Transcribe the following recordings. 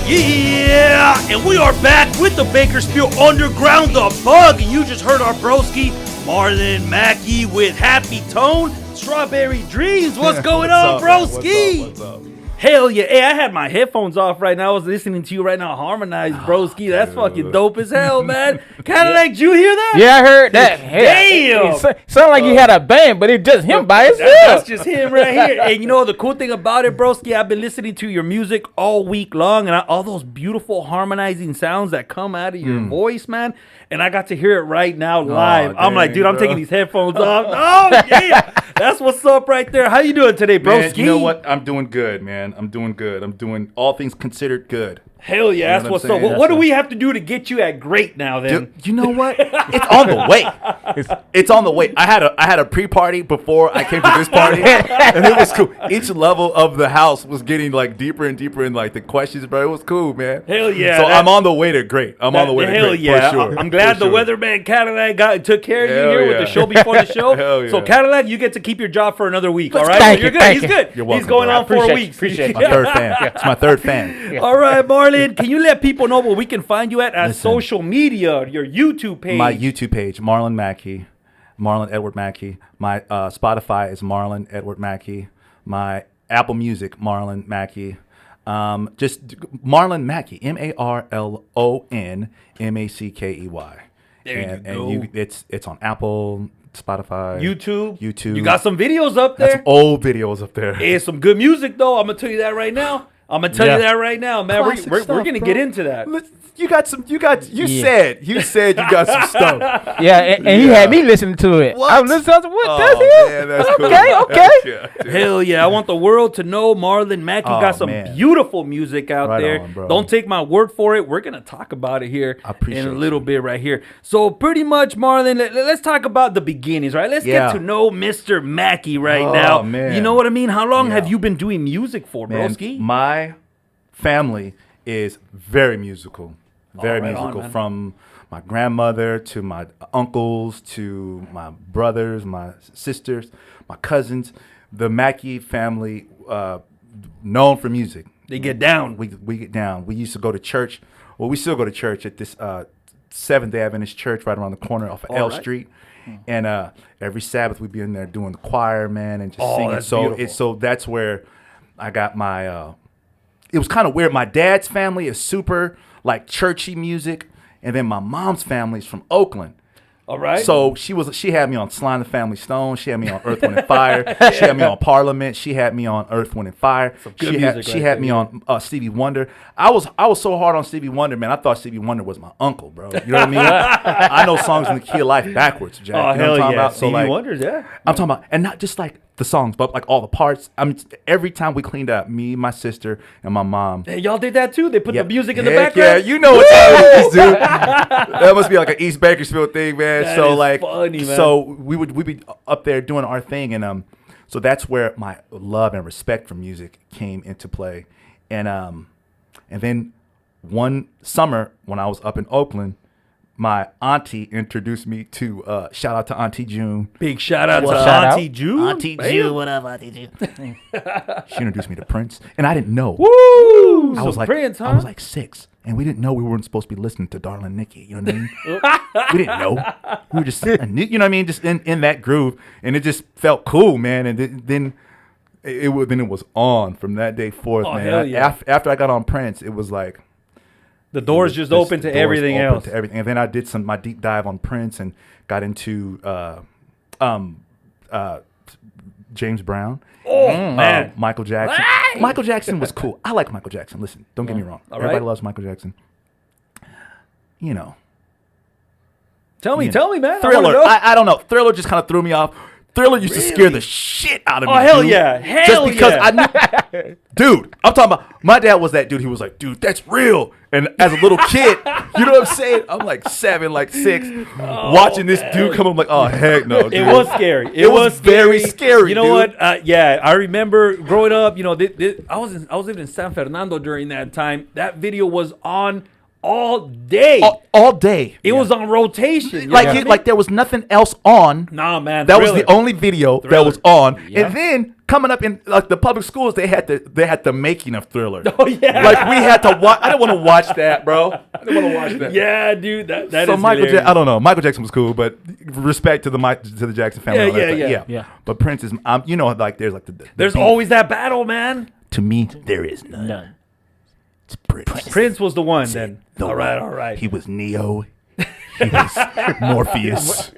Yeah, and we are back with the Bakersfield Underground, the Bug, and you just heard our broski, Marlon Mackey with Happy Tone, Strawberry Dreams. What's going on, broski? What's up? Hell yeah. Hey, I had my headphones off right now. I was listening to you right now, Harmonize, broski. That's fucking dope as hell, man. Kind of like, did you hear that? Yeah, I heard that. Damn. It sounded like you had a band, but it's just him by himself. That's just him right here. And you know, the cool thing about it, broski, I've been listening to your music all week long, and all those beautiful harmonizing sounds that come out of your voice, man. And I got to hear it right now live. I'm like, dude, I'm taking these headphones off. Oh, yeah. That's what's up right there. How you doing today, broski? Man, you know what? I'm doing good, man. I'm doing good. I'm doing all things considered good. Hell yeah, that's what's up. What do we have to do to get you at great now then? Dude, you know what? It's on the way. It's on the way. I had a pre-party before I came to this party, and it was cool. Each level of the house was getting like deeper and deeper in like the questions, but it was cool, man. Hell yeah. So I'm on the way to great. I'm on the way to great, yeah. for sure. I'm glad the weatherman Cadillac took care of you here with the show before the show. Hell yeah. So Cadillac, you get to keep your job for another week, all right? Thank So you're you, good. thank He's you. good. You're welcome, He's going bro. on 4 weeks. Appreciate My third fan. It's my third fan. All right, Marlon, can you let people know where we can find you at social media, your YouTube page? My YouTube page, Marlon Mackey, Marlon Edward Mackey. My Spotify is Marlon Edward Mackey. My Apple Music, Marlon Mackey. Just Marlon Mackey, MarlonMackey. And it's on Apple, Spotify, YouTube. You got some videos up there. That's old videos up there. It's some good music though. I'm gonna tell you that right now. You that, man. We're gonna get into that. You said you got some stuff. Yeah, and he had me listening to it. What? I was listening to what? That's Oh, him? man, that's cool. Okay. Yeah, Hell yeah. I want the world to know Marlon Mackey got some beautiful music out Right there. on, bro. Don't take my word for it. We're going to talk about it here in a little bit right here. So pretty much, Marlon, let's talk about the beginnings, right? Let's get to know Mr. Mackey right now. Man. You know what I mean? How long have you been doing music for, broski? My family is very musical. Very right musical. on, From my grandmother to my uncles to my brothers, my sisters, my cousins. The Mackey family, known for music. They get down. We get down. We used to go to church. Well, we still go to church at this Seventh-day Adventist church right around the corner off of L Street. And every Sabbath we'd be in there doing the choir, man, and just singing. That's That's where I got my. It was kind of weird. My dad's family is super like churchy music, and then my mom's family is from Oakland. All right. So she had me on Sly and the Family Stone. She had me on Earth, Wind and Fire. She had me on Parliament. She had me on Earth, Wind and Fire. She had me on Stevie Wonder. I was so hard on Stevie Wonder, man. I thought Stevie Wonder was my uncle, bro. You know what I mean? I know songs in the Key of Life backwards, Jack. Oh, you know what I'm talking about? Stevie Wonder's, yeah. I'm talking about, and not just like the songs, but like all the parts. I mean, every time we cleaned up, me, my sister, and my mom. Hey, y'all did that too? They put the music in the Heck background? Yeah, you know what time it is, dude. That must be like an East Bakersfield thing, man. That so is like, funny, man. so we'd be up there doing our thing, and so that's where my love and respect for music came into play, and then one summer when I was up in Oakland, my auntie introduced me to shout out to Auntie June. Big shout out to Auntie June. Auntie June, what up, Auntie June? She introduced me to Prince, and I didn't know. Woo! I was like, Prince, huh? I was like 6, and we didn't know we weren't supposed to be listening to Darling Nikki. You know what I mean? We didn't know. We were just, you know what I mean, just in that groove, and it just felt cool, man. And then it was on from that day forth, man. Hell yeah. After I got on Prince, it was like the door's just open to everything else. To everything, and then I did my deep dive on Prince and got into James Brown. Oh man, Michael Jackson. Hey! Michael Jackson was cool. I like Michael Jackson. Listen, don't get me wrong. Everybody loves Michael Jackson. You know. Tell me, man. Thriller. I don't know. Thriller just kind of threw me off. Thriller used to scare the shit out of me. Oh, hell dude. yeah. Hell just because yeah. I knew. Dude, I'm talking about, my dad was that dude. He was like, dude, that's real. And as a little kid, you know what I'm saying? I'm like 7, like 6, watching this dude come up. I'm like, oh, heck no, dude. It was scary. It was very scary. You know what? Yeah, I remember growing up. You know, I was living in San Fernando during that time. That video was on all day. All day. It was on rotation. Like there was nothing else on. Nah, man. That was the only video that was on. Yeah. And then coming up in like the public schools, they had the making of Thriller. Oh yeah. Like we had to watch. I didn't want to watch that, bro. I didn't want to watch that. Yeah, dude. That So is Michael, hilarious. I don't know. Michael Jackson was cool, but respect to the Jackson family. and all that stuff. Yeah. But Prince is, you know, like there's like the There's beef. always that battle, man. To me, there is none. None. It's Prince. Prince was the one then. The All right, one. all right. He was Neo. He was Morpheus.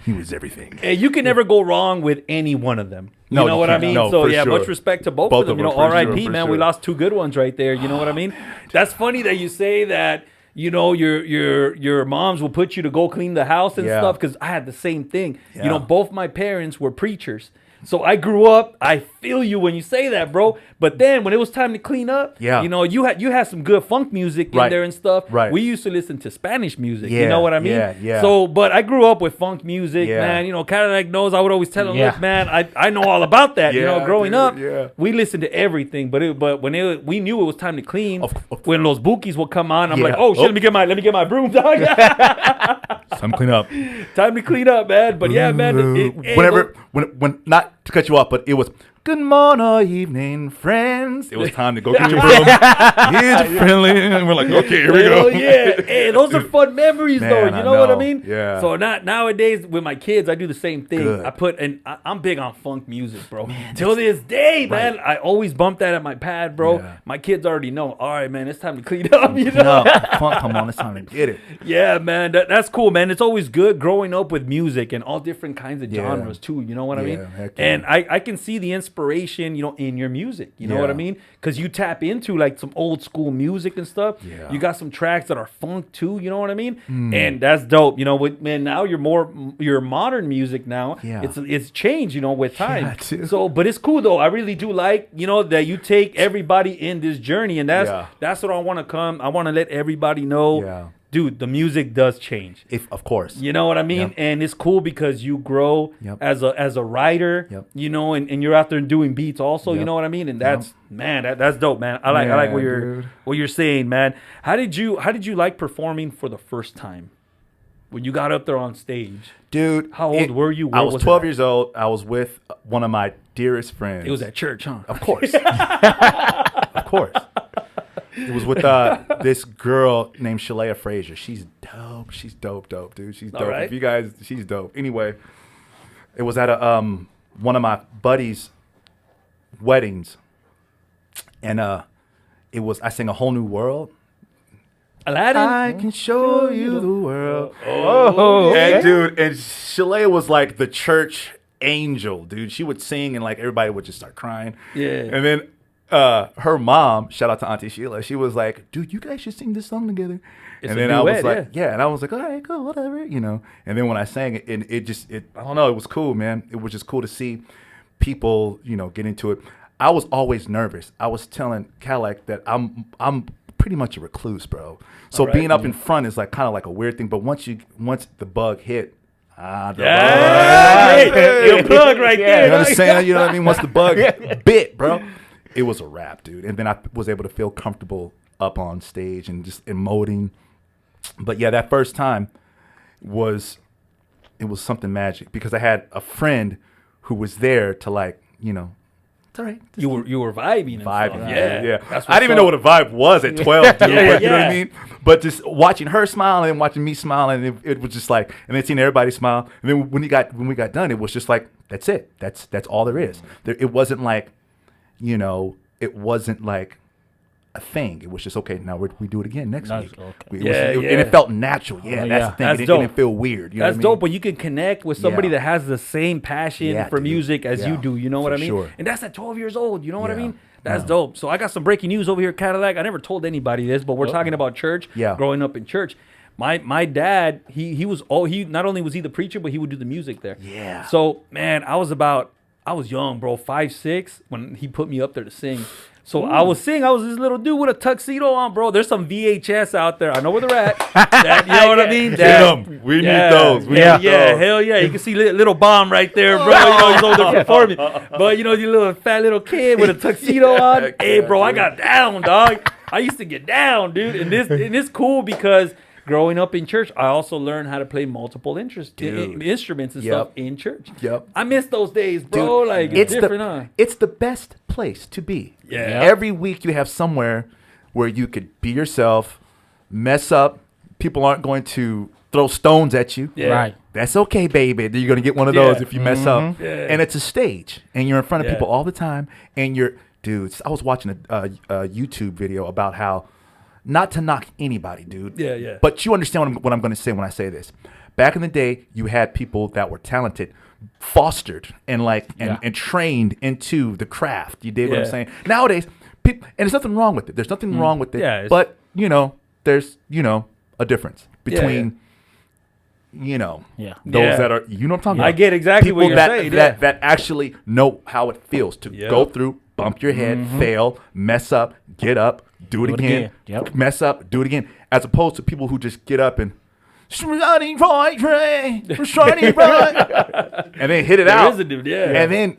He was everything. Hey, you can never go wrong with any one of them. You No, know you what I can't. mean? No, So for yeah, sure. much respect to both Both of them. of You them, know, for R.I.P. sure, man, for we sure. lost two good ones right there. You know what I mean? That's funny that you say that. You know, your moms will put you to go clean the house and Yeah. stuff, because I had the same thing. Yeah. You know, both my parents were preachers. So I grew up, I feel you when you say that, bro. But then when it was time to clean up, Yeah. you know, you had some good funk music in Right. there and stuff. Right. We used to listen to Spanish music. You Yeah, know what I mean? yeah. So, but I grew up with funk music, Yeah. man. You know, Cadillac knows. I would always tell him, Yeah. look, man, I know all about that. you know, Yeah, growing dude, up, yeah. we listened to everything. But when we knew it was time to clean, Of- when those bookies would come on, I'm Yeah. like, oh shit, Oh. let me get my broom, dog. Time to clean up. Time to clean up, man. But yeah, man. Hey, When not to cut you off, but it was good morning, evening, friends. It was time to go get your broom. It's friendly, and we're like, okay, here we Hell go. yeah. Hey, those are fun memories, Man, though. You I know what I know. mean? Yeah. So nowadays with my kids, I do the same thing. Good. I'm big on funk music, bro. Till this day, man, I always bump that at my pad, bro. Yeah. My kids already know. All right, man, it's time to clean up. You know? No, funk, come on, it's time to get it. Yeah, man, that's cool, man. It's always good growing up with music and all different kinds of Yeah. genres too. You know what I mean? Yeah, heck yeah. And I can see the inspiration, you know, in your music. You know what I Yeah. mean? Because you tap into like some old school music and stuff. Yeah. You got some tracks that are funk too. You know what I mean? And that's dope. You know, man, now you're modern music now. Yeah. It's changed. You know, with time. Yeah, too. So, but it's cool though. I really do like, you know, that you take everybody in this journey, and that's what I want to come. I want to let everybody know. Yeah. Dude, the music does change. Of course. You know what I mean? Yep. And it's cool because you grow Yep. as a writer, Yep. you know, and you're out there doing beats also, you Yep. know what I mean? And that's that's dope, man. I like Yeah, what you're saying, man. How did you like performing for the first time? When you got up there on stage? Dude. How old were you? I Where was was it 12 at? years old. I was with one of my dearest friends. It was at church, huh? Of course. Of course. It was with this girl named Shalea Frazier. She's dope. She's dope, dude. She's dope. All right. If you guys, she's dope. Anyway, it was at one of my buddies' weddings, and it was I sang A Whole New World. Aladdin? I can show you the world. Oh, okay. And dude, and Shalea was like the church angel, dude. She would sing and like everybody would just start crying. Yeah. And then her mom, shout out to Auntie Sheila, she was like, dude, you guys should sing this song together. It's and a then I was duet, like, yeah, and I was like, all right, cool, whatever, you know. And then when I sang it, and it I don't know, it was cool, man. It was just cool to see people, you know, get into it. I was always nervous. I was telling Cadillac that I'm pretty much a recluse, bro. So All right. being up in front is like kind of like a weird thing. But once the bug hit, the Hey, bug. your plug right there. You understand? You know what I mean? Once the bug bit, bro, it was a wrap, dude. And then I was able to feel comfortable up on stage and just emoting. But yeah, that first time was something magic because I had a friend who was there to like, you know, it's all right. You were vibing. And Vibing, stuff. yeah. That's I didn't even know what a vibe was at 12, dude. Yeah, But you know what yeah. I mean? But just watching her smile and watching me smile, and it was just like, and then seeing everybody smile. And then when we got done, it was just like, that's it. That's all there is. It wasn't like, you know, it wasn't like a thing. It was just okay. Now we do it again next week. Okay. And it felt natural. Yeah, that's the thing. That's It dope. didn't feel weird. You know That's what I dope, mean? but you can connect with somebody Yeah. that has the same passion Yeah, for dude. music as you Yeah, do. You know what for I mean? sure. And that's at 12 years old. You know what I Yeah. mean? That's Yeah. dope. So I got some breaking news over here at Cadillac. I never told anybody this, but we're talking about church. Yeah. Growing up in church. My dad, he not only was he the preacher, but he would do the music there. Yeah. So man, I was young, bro, 5, 6, when he put me up there to sing. So I was this little dude with a tuxedo on, bro. There's some VHS out there. I know where they're at. That, you know what I mean? Get That- 'em. We need those. We Yeah, need yeah, those. hell yeah. You can see little bomb right there, bro. You know, he's over there performing. But, you know, you little fat little kid with a tuxedo on. Heck Hey, yeah, bro, I dude. got down, dog. I used to get down, dude. And it's cool because growing up in church, I also learned how to play multiple Dude. instruments and Yep. stuff in church. Yep. I miss those days, bro. Dude, like it's different, the, huh? It's the best place to be. Yeah. Every week you have somewhere where you could be yourself, mess up. People aren't going to throw stones at you. Yeah. Right. That's okay, baby. You're going to get one of those Yeah. if you mess up. Yeah. And it's a stage, and you're in front of Yeah. people all the time. And dudes, I was watching a YouTube video about how, not to knock anybody, dude. Yeah, yeah. But you understand what I'm going to say when I say this. Back in the day, you had people that were talented, fostered, and and trained into the craft. You dig what I'm Yeah. saying? Nowadays, people, and there's nothing wrong with it. There's nothing wrong with it. Yeah, it's- but there's a difference between Yeah. those Yeah. that are, you know what I'm talking about? I get exactly People what you're that, saying. that actually know how it feels to Yep. go through, bump your head, fail, mess up, get up, do it Do it again, again. Yep. mess up, do it again, as opposed to people who just get up and shining bright, shining bright, and then hit it There out. is a dude, yeah. And then,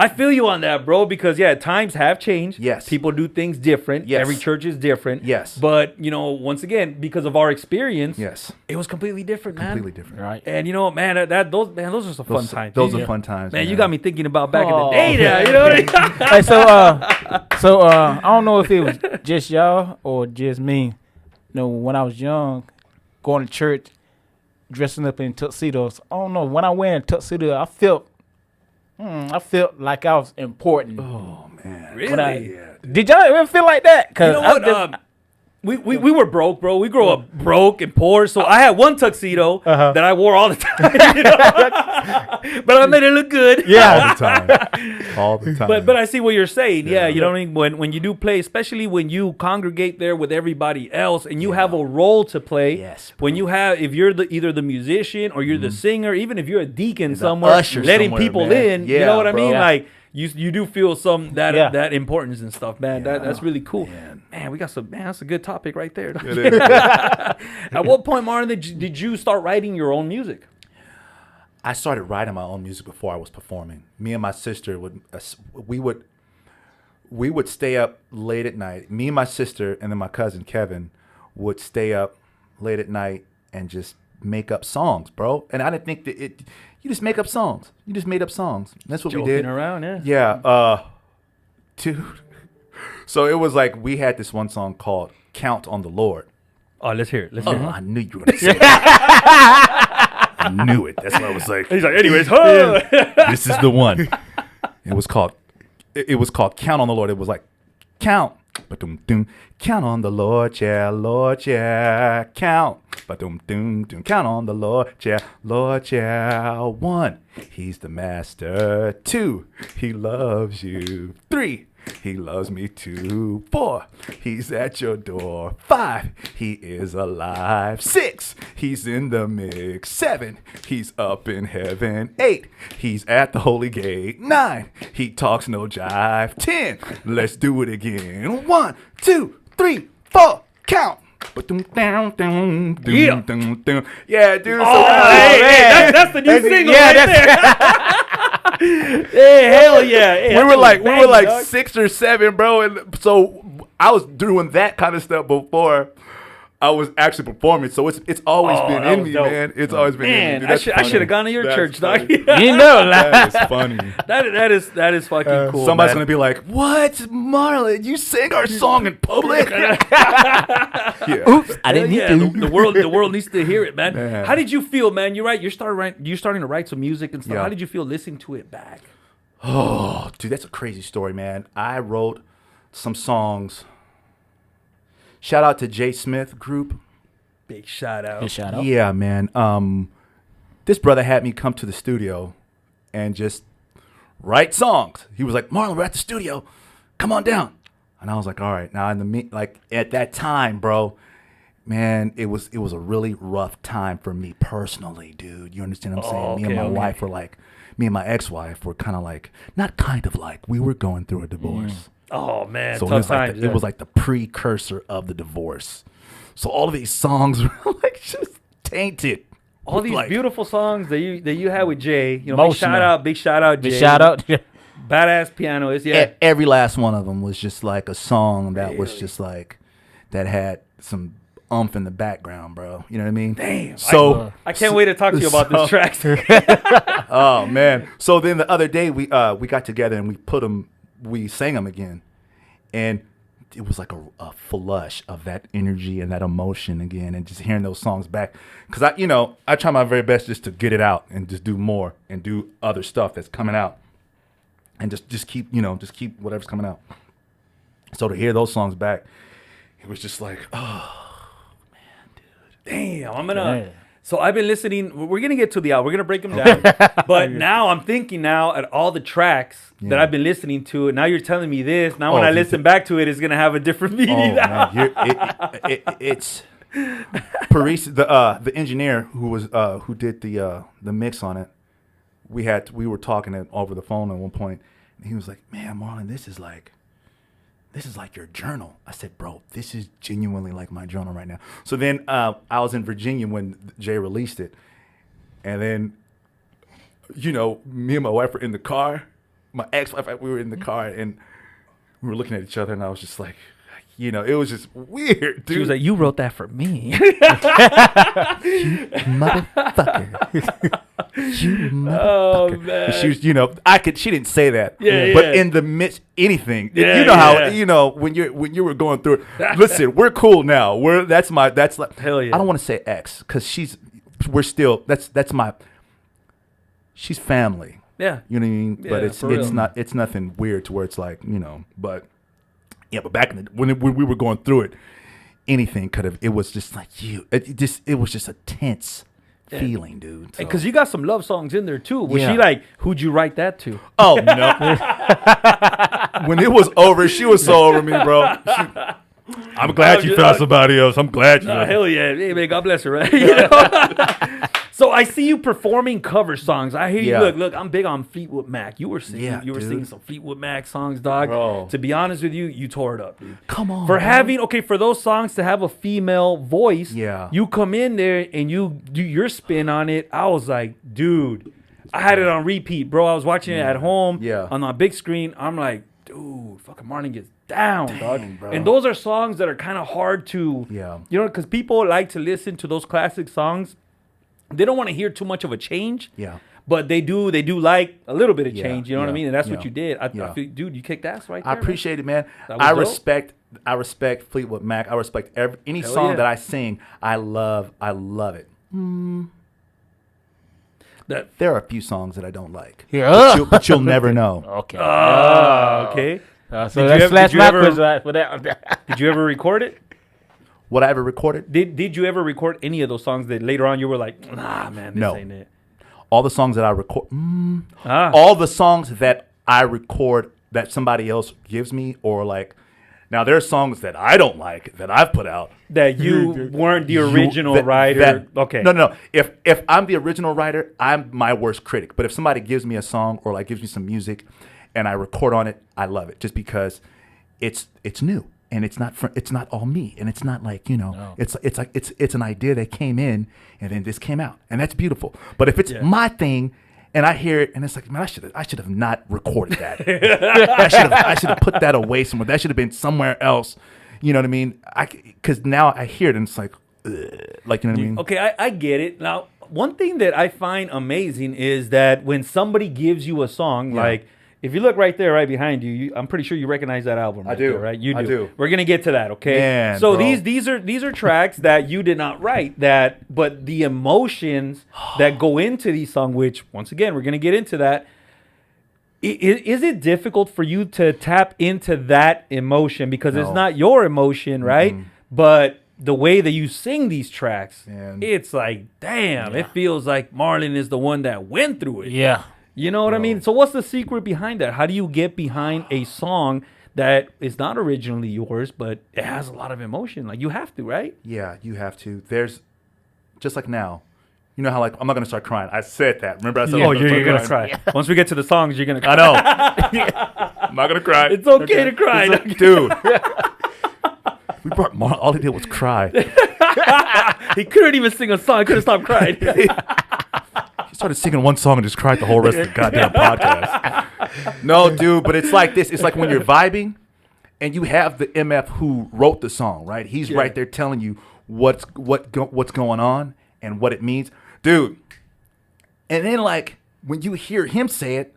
I feel you on that, bro, because times have changed. Yes. People do things different. Yes. Every church is different. Yes. But, once again, because of our experience, yes, it was completely different, man. completely different. Right. And man, those are some fun times. Those are fun times. Man, you got me thinking about back in the Oh, day now, you know what I mean? Hey, so I don't know if it was just y'all or just me. When I was young, going to church, dressing up in tuxedos. I don't know. When I wear a tuxedo, I felt like I was important. Oh man, Really? Did y'all ever feel like that? You know what? We were broke, bro. We grew up broke and poor, so I had one tuxedo that I wore all the time. You know? But I made it look good. all the time, all the time. But I see what you're saying. Yeah, Yeah. you know what I mean? When you do play, especially when you congregate there with everybody else and you have a role to play. Yes, When you have, if you're either the musician or you're the singer, even if you're a deacon The somewhere, usher letting somewhere, people man. in, you Yeah, know what I bro. mean? Yeah. Like you do feel some that Yeah. that importance and stuff, man. Yeah. That's really cool. Man. We got some. Man, that's a good topic right there. It is. At what point, Marlon, did you start writing your own music? I started writing my own music before I was performing. Me and my sister we would stay up late at night. Me and my sister and then my cousin Kevin would stay up late at night and just make up songs, bro. And I didn't think that you just make up songs. You just made up songs. That's what we Joking did. around, yeah. Yeah, dude. So it was like we had this one song called "Count on the Lord." Oh, let's hear it. Let's Oh, hear it. I knew you were gonna say that. I knew it. That's what I was like. He's like, anyways, This is the one. It was called "Count on the Lord." It was like count, ba-dum-dum, count on the Lord, yeah, count, ba-dum-dum, count on the Lord, yeah. 1, He's the master. 2, He loves you. 3, He loves me too. 4, He's at your door. 5, He is alive. 6, He's in the mix. 7, He's up in heaven. 8, He's at the holy gate. 9, He talks no jive. 10, let's do it again. 1, 2, 3, 4, count. Yeah. Yeah, dude. hey, that's the new single right there. Hey, hell yeah. Hey, we were like dog. 6 or 7, bro, and so I was doing that kind of stuff before I was actually performing. So it's always been that in was me, dope. man. It's always been in me. Man, Dude, I that's should funny. have gone to your That's church, funny. dog. You know, like, That is funny. that is fucking cool. Somebody's man. gonna be like, "What, Marlon? You sang our song in public?" Yeah. oops, I didn't need Yeah, to. the world needs to hear it, man. Man. How did you feel, man? You're starting to write some music and stuff. Yeah. How did you feel listening to it back? Oh, dude, that's a crazy story, man. I wrote some songs. Shout out to Jay Smith Group. Big shout out. Good shout out. Yeah, man. This brother had me come to the studio and just write songs. He was like, "Marlon, we're at the studio. Come on down." And I was like, "All right." Now at that time, bro, man, it was a really rough time for me personally, dude. You understand what I'm saying? Me and my wife were like, me and my ex-wife were we were going through a divorce. Oh man, So tough it was times. it was like the precursor of the divorce. So all of these songs were like just tainted. all with, these like, beautiful songs that you had with Jay. You know, Emotional. big shout out, Jay. Big shout out. Badass pianist. Yeah. Every last one of them was just like a song that was just like that had some in the background, bro. You know what I mean? Damn. So I can't wait to talk to you about this track. oh man. So then the other day we got together and we sang them again, and it was like a flush of that energy and that emotion again, and just hearing those songs back. Because I try my very best just to get it out and just do more and do other stuff that's coming out, and just keep whatever's coming out. So to hear those songs back, it was just like, oh man, dude. Damn, I'm gonna. So I've been listening. We're gonna get to the album. We're gonna break them down. But now I'm thinking at all the tracks that I've been listening to. And now you're telling me this. Now when I listen back to it, it's gonna have a different meaning. It's Paris, the engineer who did the mix on it. We were talking over the phone at one point, and he was like, "Man, Marlon, this is like your journal." I said, "Bro, this is genuinely like my journal right now." So then I was in Virginia when Jay released it. And then, me and my wife were in the car. My ex-wife, we were in the car, and we were looking at each other, and I was just like, it was just weird, dude. She was like, "You wrote that for me." You motherfucker. You motherfucker. Oh, man. She was, she didn't say that. Yeah, but yeah. in the midst, anything. Yeah, you know how, yeah. when you were going through it. Listen, we're cool now. That's like, Hell yeah. I don't want to say ex, because she's family. Yeah. You know what I mean? Yeah, But for real. it's nothing weird to where it's like, but yeah, but back when we were going through it, anything could have, it was just like it was just a tense feeling, dude. So. Because you got some love songs in there too. Was Yeah. she like, who'd you write that to? Oh no. When it was over, she was so over me, bro. I'm glad you found somebody else. I'm glad you. Hell yeah. Hey, man, God bless her, right? So I see you performing cover songs. I hear you. Yeah. Look, I'm big on Fleetwood Mac. You were singing, dude. some Fleetwood Mac songs, dog. Bro. To be honest with you, you tore it up, dude. Come on. For those songs to have a female voice, Yeah. you come in there and you do your spin on it. I was like, dude, I had it on repeat, bro. I was watching it at home on my big screen. I'm like, dude, fucking Marlon gets down, dog. bro. And those are songs that are kind of hard to, because people like to listen to those classic songs. They don't want to hear too much of a change. Yeah. But they do like a little bit of change. You know what I yeah, mean? And that's yeah, what you did. I yeah. feel, dude, you kicked ass right there. I appreciate it, man. That was dope. I respect Fleetwood Mac. I respect any Hell song yeah. that I sing. I love it. There are a few songs that I don't like. Yeah. But you'll never know. Okay. Okay. So that's flash backwards for that. Did you ever record it? Would I ever record it? Did you ever record any of those songs that later on you were like, nah, man, this No. ain't it? All the songs that I record, all the songs that I record that somebody else gives me, or like, now there are songs that I don't like that I've put out. That you weren't the original writer. Okay. No. If I'm the original writer, I'm my worst critic. But if somebody gives me a song or like gives me some music, and I record on it, I love it just because it's new. And it's not all me, and it's not like it's like it's an idea that came in, and then this came out, and that's beautiful. But if it's my thing, and I hear it, and it's like, man, I should have not recorded that. I should have put that away somewhere. That should have been somewhere else. You know what I mean? Because now I hear it, and it's like you know what I mean? Okay, I get it. Now, one thing that I find amazing is that when somebody gives you a song, like. If you look right there, right behind you, I'm pretty sure you recognize that album. Right I do. there, right? You do. I do. We're gonna get to that, okay? Man, so bro. these are tracks that you did not write. But the emotions that go into these songs, which once again we're gonna get into that. Is it difficult for you to tap into that emotion because it's not your emotion, right? But the way that you sing these tracks, it's like, damn, it feels like Marlon is the one that went through it. Yeah. You know what I mean? So what's the secret behind that? How do you get behind a song that is not originally yours, but it has a lot of emotion? Like, you have to, right? Yeah, you have to. There's just like now. You know how like I'm not gonna start crying. I said that. Remember I said you're gonna cry. Once we get to the songs, you're gonna cry. I know. I'm not gonna cry. It's okay to cry. Dude. We brought all he did was cry. He couldn't even sing a song. He couldn't stop crying. He started singing one song and just cried the whole rest of the goddamn podcast. No, dude, but it's like this. It's like when you're vibing and you have the MF who wrote the song, right? He's right there telling you what's going on and what it means, dude. And then like when you hear him say it,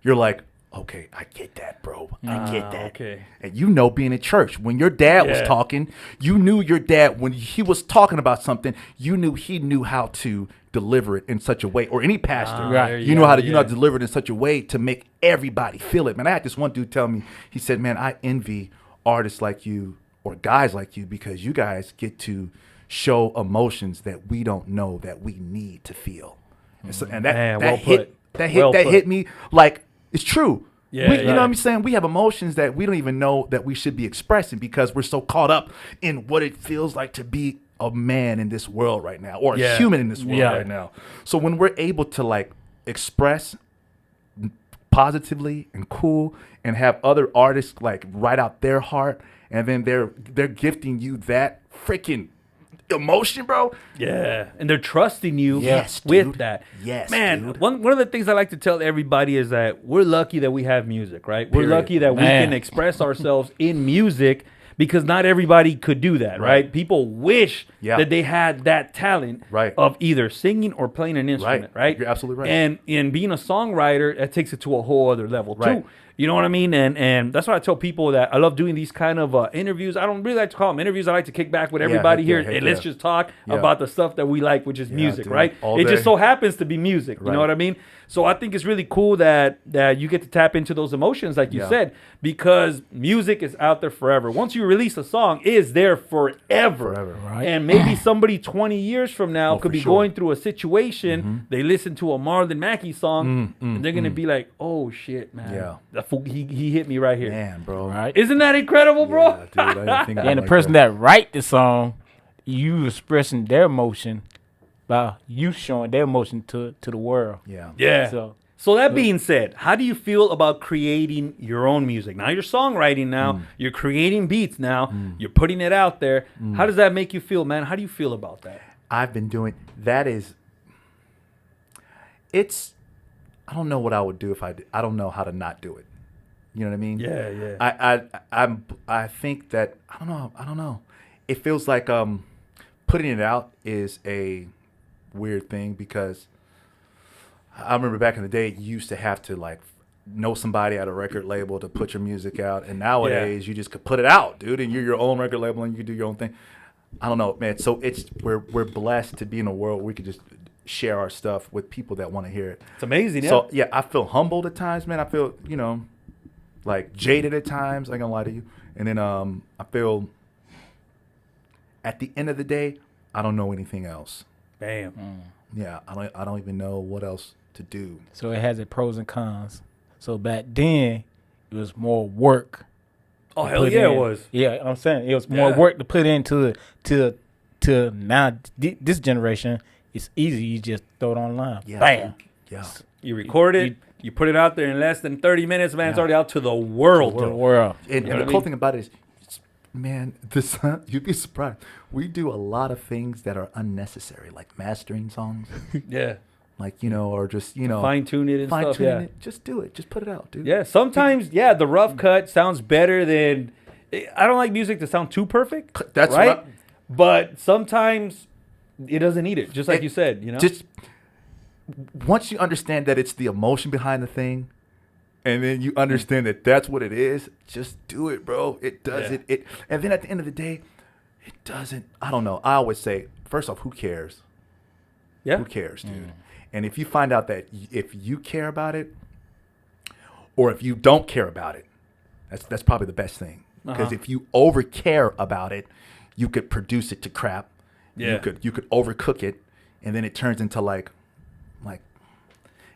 you're like, okay, I get that, bro. I get that. Okay. And you know, being in church, when your dad was talking, you knew your dad, when he was talking about something, you knew he knew how to deliver it in such a way, or any pastor, Right. you know how to deliver it in such a way to make everybody feel it. Man, I had this one dude tell me, he said, man, I envy artists like you or guys like you because you guys get to show emotions that we don't know that we need to feel. And, so, and that hit me like it's true. Yeah, you know what I'm saying? We have emotions that we don't even know that we should be expressing because we're so caught up in what it feels like to be a man in this world right now, or a human in this world right now. So when we're able to like express positively and cool and have other artists like write out their heart, and then they're gifting you that freaking emotion, bro. Yeah, and they're trusting you Yes, with dude. that. Yes, man. dude. One of the things I like to tell everybody is that we're lucky that we have music, right? We're Period. lucky that we Man. can express ourselves in music because not everybody could do that, right? People wish that they had that talent of either singing or playing an instrument, right? You're absolutely right. And in being a songwriter, that takes it to a whole other level too. You know what I mean? And that's why I tell people that I love doing these kind of interviews. I don't really like to call them interviews. I like to kick back with everybody here and let's just talk about the stuff that we like, which is music, dude, right? all It day. just so happens to be music. You know what I mean? So I think it's really cool that you get to tap into those emotions, like you said, because music is out there forever. Once you release a song, it's there forever. Right. And maybe somebody 20 years from now could for be sure. going through a situation. They listen to a Marlon Mackey song, and they're gonna be like, "Oh shit, man! Yeah. That fool, he hit me right here." Man, bro. Right. Isn't that incredible, bro? Yeah, dude, I didn't think And the person that write the song, you expressing their emotion by you showing their emotion to the world. Yeah. Yeah. So that being said, how do you feel about creating your own music? Now you're songwriting now, you're creating beats now, you're putting it out there. How does that make you feel, man? How do you feel about that? I've been doing that. I don't know what I would do if I don't know how to not do it. You know what I mean? Yeah. I think that I don't know. It feels like putting it out is a weird thing because I remember back in the day you used to have to like know somebody at a record label to put your music out, and nowadays you just could put it out, dude, and you're your own record label and you can do your own thing. I don't know, man. So we're blessed to be in a world where we can just share our stuff with people that want to hear it. It's amazing. So yeah, I feel humbled at times, man. I feel like jaded at times. I ain't gonna lie to you. And then I feel at the end of the day, I don't know anything else. Bam. Yeah, I don't even know what else to do. So it has its pros and cons. So back then, it was more work. Oh hell yeah, it was. Yeah, I'm saying it was more work to put into to now this generation. It's easy. You just throw it online. Yeah. Bam. Yeah. You record it, you put it out there in less than 30 minutes, man. It's already out to the world. The world. And You know the what I cool mean? thing about it is, man, you'd be surprised. We do a lot of things that are unnecessary, like mastering songs, Yeah. like or just Fine tune it and stuff. fine-tuning Yeah. it. Just do it. Just put it out, dude. Yeah. Sometimes, the rough cut sounds better than. I don't like music to sound too perfect. That's right. what But sometimes it doesn't need it. Just like you said, Just once you understand that it's the emotion behind the thing, and then you understand that that's what it is, just do it, bro. It does it. And then at the end of the day, it doesn't. I don't know. I always say, first off, who cares? Yeah. Who cares, dude? And if you find out that if you care about it, or if you don't care about it, that's probably the best thing. Because if you over care about it, you could produce it to crap. Yeah. You could overcook it, and then it turns into like,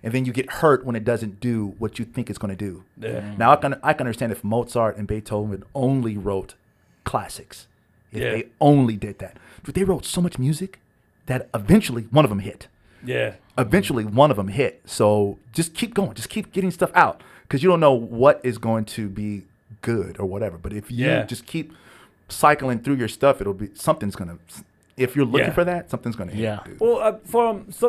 and then you get hurt when it doesn't do what you think it's going to do. Yeah. Now I can understand if Mozart and Beethoven only wrote classics, if they only did that, but they wrote so much music that eventually one of them hit. Yeah. Eventually one of them hit. So just keep going. Just keep getting stuff out, because you don't know what is going to be good or whatever. But if you just keep cycling through your stuff, it'll be something's gonna if you're looking Yeah. for that, something's gonna hit. Yeah. Dude. Well,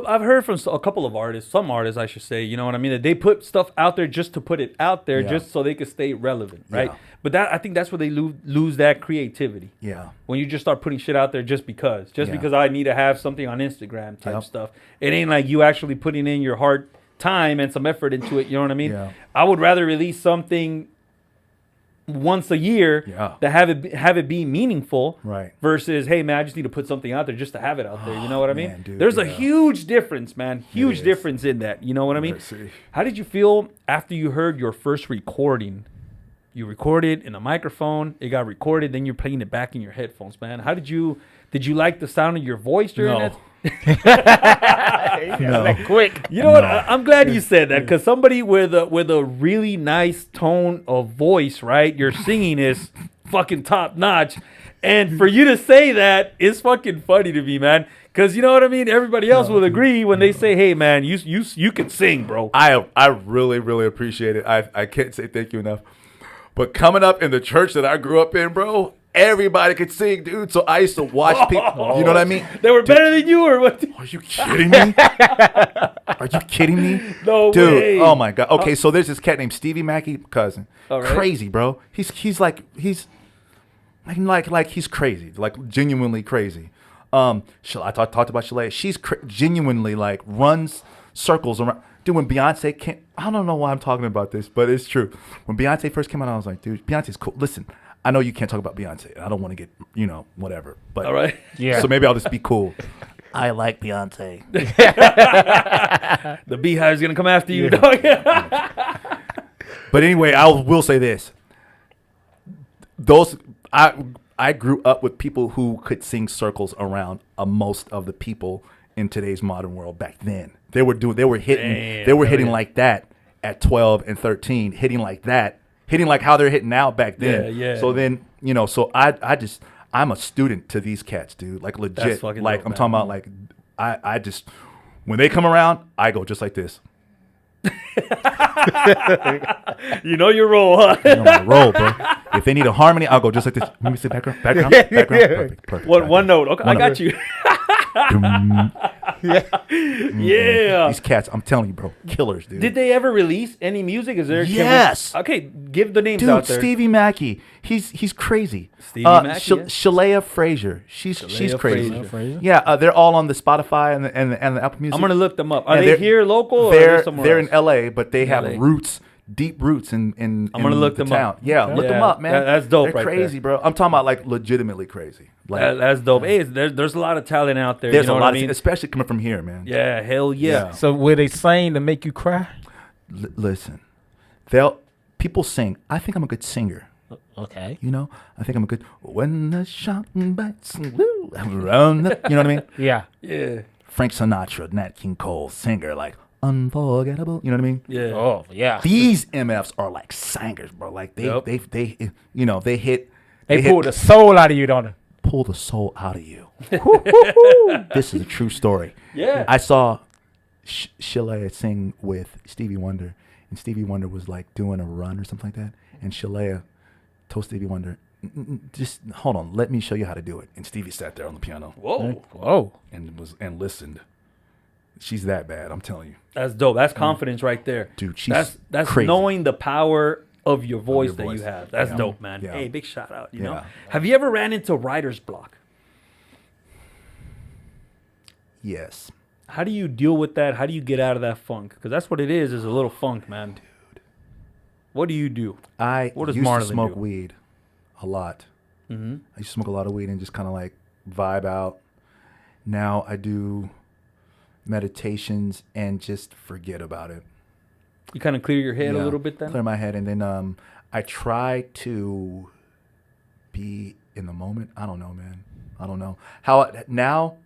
I've heard from a couple of artists, some artists, I should say, you know what I mean, that they put stuff out there just to put it out there, Yeah. just so they could stay relevant, right? Yeah. But I think that's where they lose that creativity. Yeah. When you just start putting shit out there just because Yeah. I need to have something on Instagram type Yep. stuff. It ain't like you actually putting in your hard time and some effort into it. You know what I mean? Yeah. I would rather release something once a year Yeah. to have it be meaningful, Right. versus, hey man, I just need to put something out there just to have it out there. You know what I mean? Man, dude, There's a yeah. huge difference, man. Huge is. difference in that. You know what I mean? Let's see. How did you feel after you heard your first recording? You recorded in a microphone, it got recorded, then you're playing it back in your headphones, man. How did you like the sound of your voice during No. that? No. Like quick. You know what? I'm glad you said that, because somebody with a really nice tone of voice, right? Your singing is fucking top notch, and for you to say that is fucking funny to me, man. Because you know what I mean. Everybody else will agree when they say, "Hey, man, you can sing, bro." I really, really appreciate it. I can't say thank you enough. But coming up in the church that I grew up in, bro, everybody could sing, dude. So I used to watch people. You know what I mean? They were better than you, or what? Are you kidding me? Are you kidding me? No Dude, way. oh my God. Okay, so there's this cat named Stevie Mackey, cousin. All right. Crazy, bro. He's he's crazy, like genuinely crazy. I talked about Shalea. She's genuinely like runs circles around. Dude, when Beyonce came, I don't know why I'm talking about this, but it's true. When Beyonce first came out, I was like, dude, Beyonce's cool. Listen, I know you can't talk about Beyonce. I don't want to get, whatever. But All right. Yeah. So maybe I'll just be cool. I like Beyonce. The Beehive's gonna come after you, dog. But anyway, I will say this. I grew up with people who could sing circles around most of the people in today's modern world back then. They were hitting like that at 12 and 13, hitting like how they're hitting now back then. Yeah. So then, so I'm a student to these cats, dude. Like legit. That's fucking Like dope, I'm man. talking about like I just when they come around, I go just like this. You know your role, huh? I'm on my roll, bro. If they need a harmony, I'll go just like this. Let me see background. Perfect. One note. Okay, One I got note. you. Mm-hmm. Yeah. These cats, I'm telling you, bro, killers, dude. Did they ever release any music? Is there? Yes. Okay, give the names Dude, out there. Stevie Mackey, he's crazy. Stevie Mackey, yeah. Shalea Frazier, she's crazy. Frazier. Yeah, they're all on the Spotify and the Apple Music. I'm gonna look them up. Are And they they're- here local or are they somewhere They're else? in LA, but they have LA. roots, deep roots in I'm gonna look the them town. up. Yeah, look them Yeah, up, man. that's dope They're right crazy, there. bro. I'm talking about like legitimately crazy. Like That's dope. Hey, there's a lot of talent out there. there's you know a what lot I mean? of, especially coming from here, man. Yeah, hell yeah. Yeah. So will they sing to make you cry? Listen, people sing. I think I'm a good singer. Okay. I think I'm a good. When the shot bites, woo, around the, you know what I mean? Yeah. Yeah. Frank Sinatra, Nat King Cole, singer, like unforgettable. You know what I mean? Yeah. Oh, yeah. These MFs are like singers, bro. Like they Yep. they hit. They hit- pull the soul out of you, don't they? pull the soul out of you. This is a true story. Yeah. I saw Shalea sing with Stevie Wonder, and Stevie Wonder was like doing a run or something like that, and Shalea told Stevie Wonder, just hold on, let me show you how to do it. And Stevie sat there on the piano Whoa. Whoa. and listened. She's that bad, I'm telling you. That's dope. That's confidence right there. Dude, she's that's crazy. knowing the power of your voice that voice. you have. That's Yeah. dope, man. Yeah. Hey, big shout out, you know. Yeah. Have you ever ran into writer's block? Yes. How do you deal with that? How do you get out of that funk? Because that's what it is a little funk, man. Dude. What do you do? I What does used Marlon to smoke do? weed a lot. Mm-hmm. I used to smoke a lot of weed and just kind of like vibe out. Now I do meditations and just forget about it. You kind of clear your head a Yeah, little bit then? Clear my head, and then I try to be in the moment. I don't know, man. I don't know now.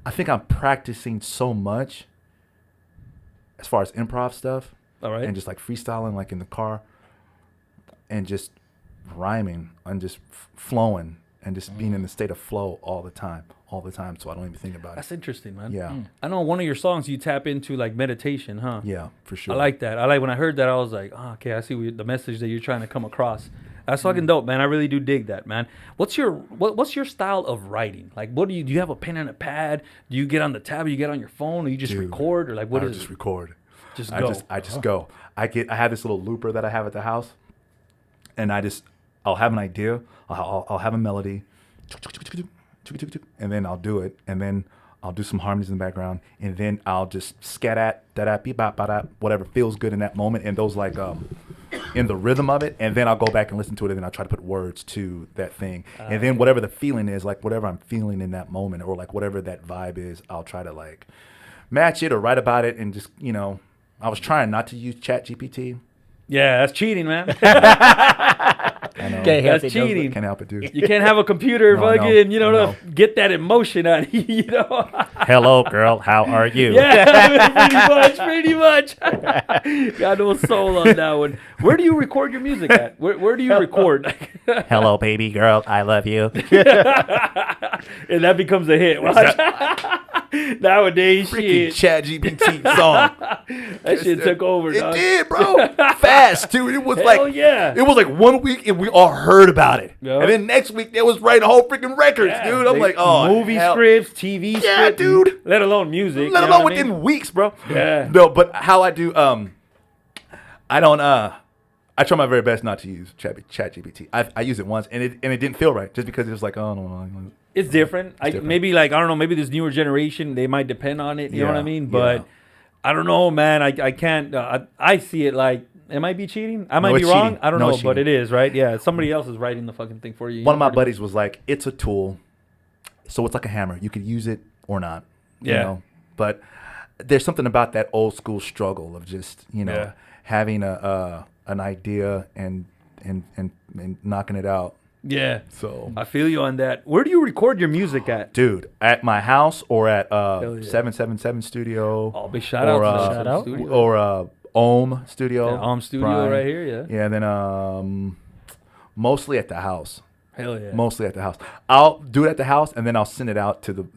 I think I'm practicing so much as far as improv stuff, All right. and just like freestyling, like in the car, and just rhyming and just flowing and just being in the state of flow all the time. So I don't even think about it. That's interesting, man. Yeah, I know one of your songs you tap into like meditation, huh? yeah, for sure. I like that. I like when I heard that, I was like, oh, okay, I see the message that you're trying to come across. That's fucking dope, man. I really do dig that, man. What's your style of writing? Like, do you have a pen and a pad? Do you get on the tab? Or you get on your phone, or you just record, or like what is it? Just record. Just go. I just go. I have this little looper that I have at the house, and I'll have an idea. I'll have a melody, and then I'll do it, and then I'll do some harmonies in the background, and then I'll just scat at that beep bop bop whatever feels good in that moment, and those like in the rhythm of it, and then I'll go back and listen to it, and then I'll try to put words to that thing, and then whatever the feeling is, like whatever I'm feeling in that moment, or like whatever that vibe is, I'll try to like match it or write about it, and just I was trying not to use ChatGPT. Yeah, that's cheating, man. I know. That's cheating. Can't help it, dude. You can't have a computer to get that emotion out of you, Hello, girl. How are you? Yeah, pretty much. Got no soul on that one. Where do you record your music at? Where do you record? Hello, baby girl. I love you. And that becomes a hit. Watch. Nowadays, Freaking shit. ChatGPT song. That shit took over, It dog. did, bro. Fast, too. It was It was like 1 week and we all heard about it. Yep. And then next week they was writing whole freaking records, dude. I'm like, oh, movie hell. scripts, TV scripts. Yeah, dude. Let alone music. Let you know alone what I mean? within weeks, bro. Yeah. No, but how I do, I try my very best not to use ChatGPT. I used it once and it didn't feel right just because it was like, oh, no. It's different. Maybe I don't know, maybe this newer generation, they might depend on it. You know what I mean? But I don't know, man. I can't. I see it like, it might be cheating. I might be wrong. Cheating. I don't No, know, it's but cheating. it is, right? Yeah, somebody else is writing the fucking thing for you. One of my buddies was like, it's a tool. So it's like a hammer. You could use it or not. Yeah. You know? But there's something about that old school struggle of just, having an idea and knocking it out. Yeah. So I feel you on that. Where do you record your music at? dude, at my house or at yeah. 777 Studio. Oh, big shout out to the studio. Or Ohm Studio. Yeah, Ohm Studio Brian. right here, yeah. Yeah, and then mostly at the house. Hell yeah. Mostly at the house. I'll do it at the house and then I'll send it out to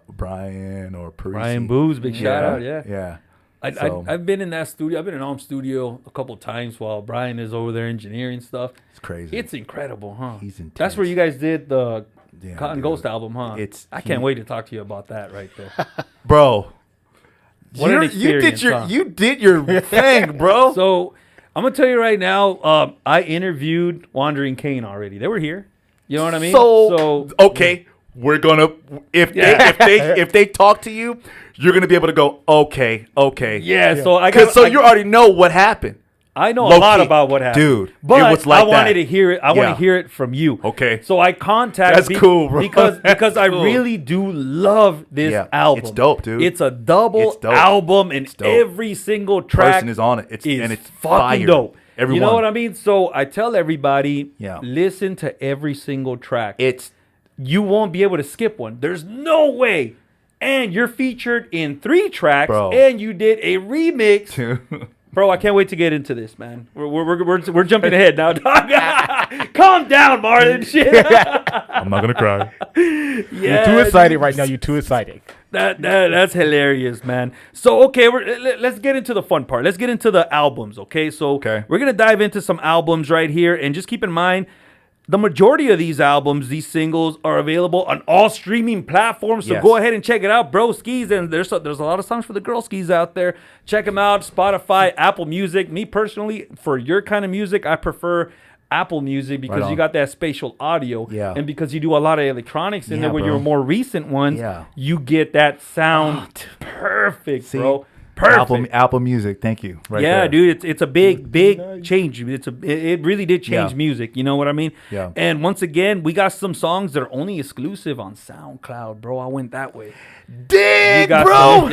Brian or Parisi. Brian Booz, big shout out, yeah. Yeah. I've been in that studio. I've been in Ohm Studio a couple times while Brian is over there engineering stuff. It's crazy. It's incredible, huh? He's intense. That's where you guys did the Yeah, Cotton dude. Ghost album, huh? I can't wait to talk to you about that right there. Bro. What an experience, huh? You did your thing, bro. So I'm gonna tell you right now. I interviewed Wandering Kane already. They were here. You know what I mean? So okay, we're gonna if they talk to you, you're gonna be able to go okay. Yeah. So you already know what happened. I know a lot about what happened, dude. But it was like I wanted that. to hear it. I want to hear it from you. Okay. So I contacted. That's cool, bro. Because I cool. really do love this album. It's dope, dude. It's a double It's dope. album, and dope. every single track Person is on it. It's fucking fire. dope. Everyone. You know what I mean? So I tell everybody, Yeah. listen to every single track. It's You won't be able to skip one. There's no way. And you're featured in 3 tracks, Bro. and you did a remix. Bro, I can't wait to get into this, man. We're jumping ahead now, dog. Calm down, Marlon. Shit. I'm not gonna cry. Yeah, You're too excited right now. You're too excited. That's hilarious, man. So, okay, let's get into the fun part. Let's get into the albums, okay? So, we're going to dive into some albums right here. And just keep in mind, the majority of these albums, these singles, are available on all streaming platforms. So go ahead and check it out, bro skis. And there's a lot of songs for the girl skis out there. Check them out. Spotify, Apple Music. Me personally, for your kind of music, I prefer Apple Music because you got that spatial audio. Yeah. And because you do a lot of electronics in there with your more recent ones, you get that sound perfect, bro. Perfect. Apple Music, thank you. Right yeah, there. dude, it's a big change. It really did change music. You know what I mean? Yeah. And once again, we got some songs that are only exclusive on SoundCloud, bro. I went that way. Dig, bro.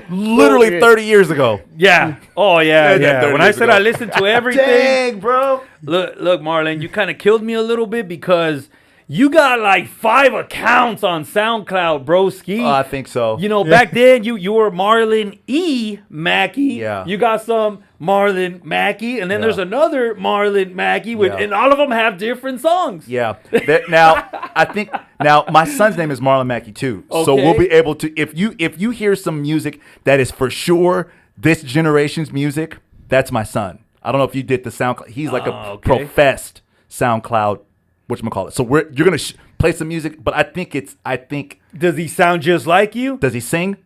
Literally 30 years ago. Yeah. Oh yeah. When I said I listened to everything, dang, bro. Look, Marlon, you kind of killed me a little bit because you got like 5 accounts on SoundCloud, broski. I think so. You know, back then you were Marlon E. Mackey. Yeah. You got some Marlon Mackey, and then there's another Marlon Mackey, and all of them have different songs. Yeah. I think my son's name is Marlon Mackey too. Okay. So we'll be able to if you hear some music that is for sure this generation's music, that's my son. I don't know if you did the SoundCloud. He's like a okay. professed SoundCloud, whatchamacallit. So you're going to play some music, but I think. Does he sound just like you? Does he sing?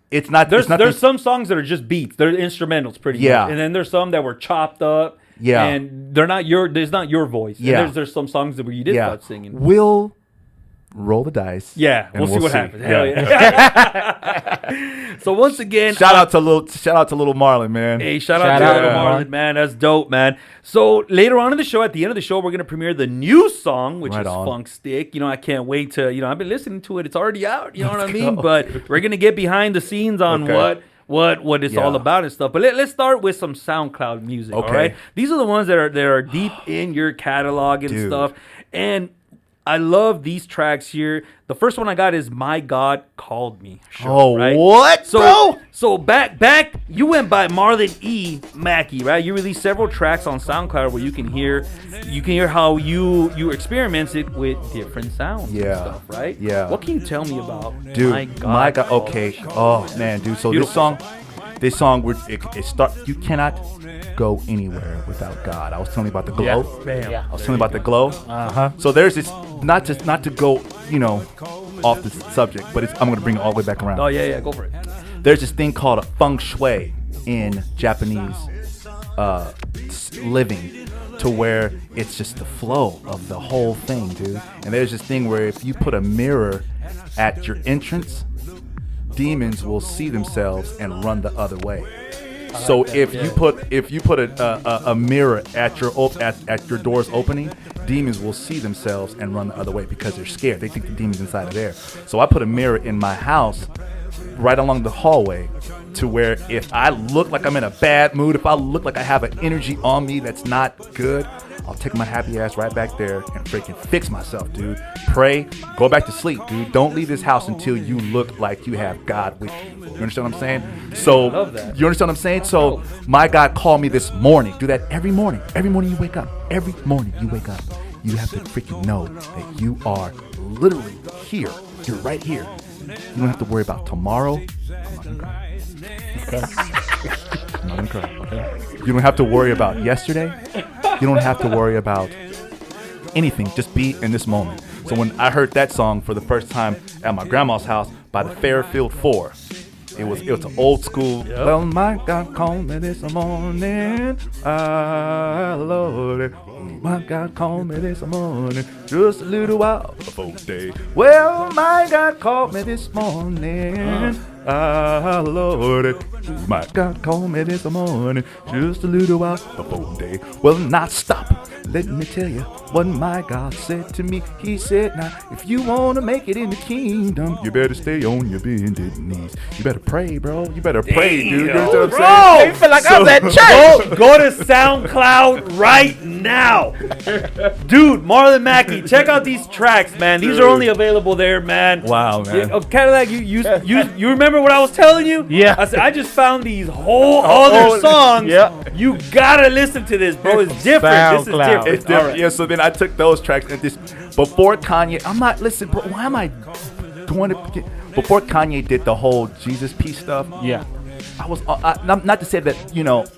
It's not. There's some songs that are just beats. They're instrumentals pretty much. And then there's some that were chopped up. Yeah. And they're not your voice. Yeah. And there's some songs where you did start singing. We'll roll the dice. Yeah, and we'll see what happens. Yeah. Hell yeah. So once again, shout out to little Marlon, man. Hey, shout out to little Marlon, man. That's dope, man. So later on in the show, at the end of the show, we're gonna premiere the new song, which is Funk Stick. I can't wait to. I've been listening to it. It's already out. You know what I mean? But we're gonna get behind the scenes on what it's all about and stuff. But let's start with some SoundCloud music. Okay. All right. These are the ones that are deep in your catalog and stuff. And I love these tracks here. The first one I got is "My God Called Me." Right? What, bro? So back, you went by Marlon Mackey, right? You released several tracks on SoundCloud where you can hear how you experimented with different sounds and stuff, right? Yeah. What can you tell me about Dude, My God? Okay. Oh man, dude. So Beautiful. this song, it start. You cannot go anywhere without God. I was telling you about the glow. Bam. I was telling you about the glow. So there's this, not to go, off the subject, but I'm going to bring it all the way back around. Oh yeah, go for it. There's this thing called a feng shui in Japanese living, to where it's just the flow of the whole thing, dude. And there's this thing where if you put a mirror at your entrance, demons will see themselves and run the other way. So if you put a mirror at your door's opening, demons will see themselves and run the other way because they're scared. They think the demon's inside of there. So I put a mirror in my house right along the hallway, to where if I look like I'm in a bad mood, if I look like I have an energy on me that's not good, I'll take my happy ass right back there and freaking fix myself, dude. Pray, go back to sleep, dude. Don't leave this house until you look like you have God with you. You understand what I'm saying? So, I love that. You understand what I'm saying? So, my God called me this morning. Do that every morning. Every morning you wake up. Every morning you wake up. You have to freaking know that you are literally here. You're right here. You don't have to worry about tomorrow. I'm not gonna cry. Okay. I'm not gonna cry. Okay. You don't have to worry about yesterday. You don't have to worry about anything. Just be in this moment. So when I heard that song for the first time at my grandma's house by the Fairfield 4, it was an old school. Yep. Well, my God called me this morning. Lord, my God called me this morning. Just a little while before day. Well, my God called me this morning. Lord, my God called me this morning. Just a little while before day. Well, now stop. Let me tell you what my God said to me. He said, now, if you want to make it in the kingdom, you better stay on your bended knees. You better pray, bro. You better pray, dude. You know what I'm saying? I feel like I was at church. Go to SoundCloud right now. Dude, Marlon Mackey, check out these tracks, man. These are only available there, man. Wow, man. Cadillac, you remember what I was telling you? Yeah. I said, I just found these whole other songs. Yeah. You gotta listen to this, bro. It's different. SoundCloud. This is different. It's different. Right. Yeah, so then I took those tracks and this before Kanye. I'm not listen, bro. Why am I going to before Kanye did the whole Jesus peace stuff? Yeah. I was not to say that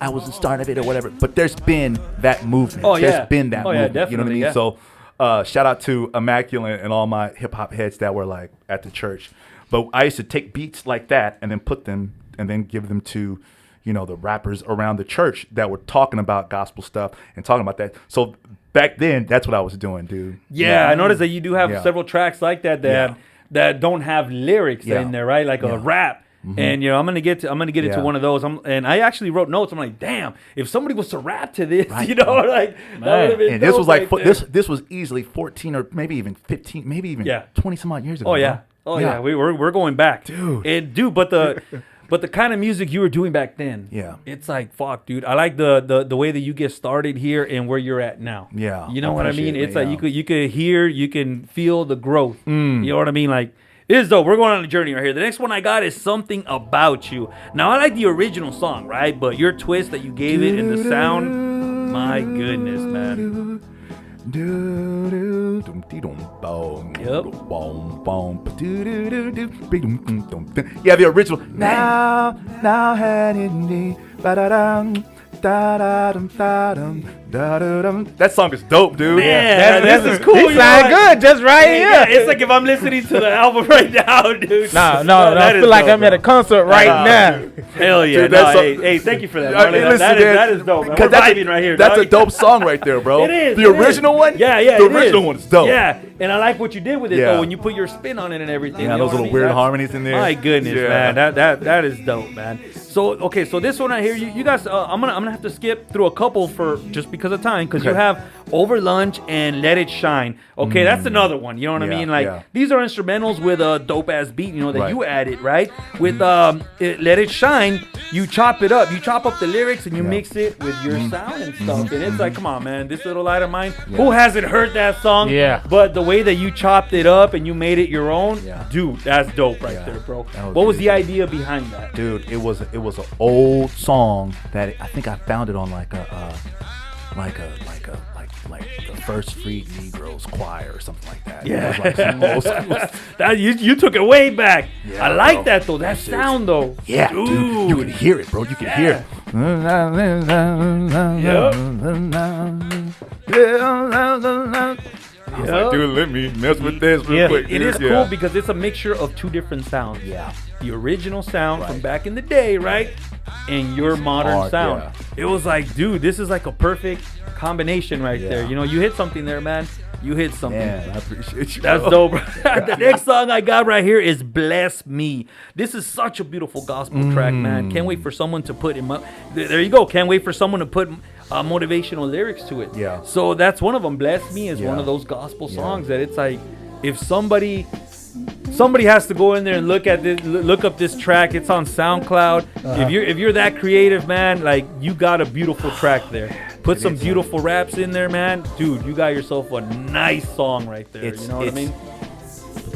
I was the start of it or whatever, but there's been that movement. Oh, yeah. There's been that movement. Yeah, You know what I mean? definitely, So shout out to Immaculate and all my hip hop heads that were like at the church. But I used to take beats like that and then put them and then give them to the rappers around the church that were talking about gospel stuff and talking about that. So back then, that's what I was doing, dude. Yeah, I noticed that you do have several tracks like that Yeah. that don't have lyrics in there, right? Like a rap. Mm-hmm. And I'm gonna get into one of those. And I actually wrote notes. I'm like, damn, if somebody was to rap to this, Right. like that would have been. And this was like right there. this was easily 14 or maybe even 15, maybe even 20 some odd years ago. Oh yeah, bro. yeah. We're going back, Dude. But the kind of music you were doing back then, it's like fuck, dude. I like the way that you get started here and where you're at now. Yeah, you know I what I appreciate mean. it, It's like yeah. you could hear, you can feel the growth. You know what I mean? Like it is though. We're going on a journey right here. The next one I got is Something About You. Now I like the original song, right? But your twist that you gave it and the sound, my goodness, man. Yeah, the original. Now had it me. That song is dope, dude. Man, this is cool. He you know sound what? good just right here. Yeah, it's like if I'm listening to the album right now, dude. No, That I is feel like dope, I'm at a concert right now. Hell yeah. Dude, No, that's hey, thank you for that. Hey, Marlon. listen, that man, is dope, man. We're 'cause that's vibing right here. That's dog. a dope song right there, bro. It is. The it original is. one? Yeah, yeah. The it original is. one is dope. Yeah, and I like what you did with it, Yeah. though, when you put your spin on it and everything. Yeah, you know those what I little mean? weird That's- harmonies in there. My goodness, Yeah. man. That is dope, man. So, okay, so this one right here, you guys, I'm gonna have to skip through a couple for just because of time, because you Okay. have Over Lunch and Let It Shine. Okay, that's another one. You know what I Yeah, mean? Like, yeah. these are instrumentals with a dope ass beat, you know, that Right. you added, right? With Let It Shine, you chop it up. You chop up the lyrics and you Yeah. mix it with your sound and stuff. And it's like, come on, man, this little light of mine. Who hasn't heard that song? Yeah. But the way that you chopped it up and you made it your own, Yeah. dude, that's dope right Yeah. there, bro. That was What was good. the idea behind that? Dude, it was an old song that I think I found it on like the First Freed Negroes Choir or something like that. Yeah. It was like some old school. That you took it way back. Yeah, I like bro. that though. That That's it. sound though. Yeah, dude, you can hear it, bro. You can hear it. I was like, dude, let me mess with this real Yeah. quick. It dude. is Yeah. cool because it's a mixture of two different sounds. Yeah. The original sound from Right. back in the day, right? And your modern Hard, sound. yeah. It was like, dude, this is like a perfect combination right Yeah. there. You know, you hit something there, man. You hit something. Man, I appreciate you. That's bro. dope. The next song I got right here is Bless Me. This is such a beautiful gospel track, man. Can't wait for someone to put him up. There you go. Can't wait for someone to put motivational lyrics to it. Yeah. So that's one of them. Bless Me is one Yeah. of those gospel Yeah. songs that it's like, if somebody has to go in there and look up this track. It's on SoundCloud. If you're that creative, man, like, you got a beautiful track there. Put some beautiful raps in there, man. Dude, you got yourself a nice song right there. You know what I mean?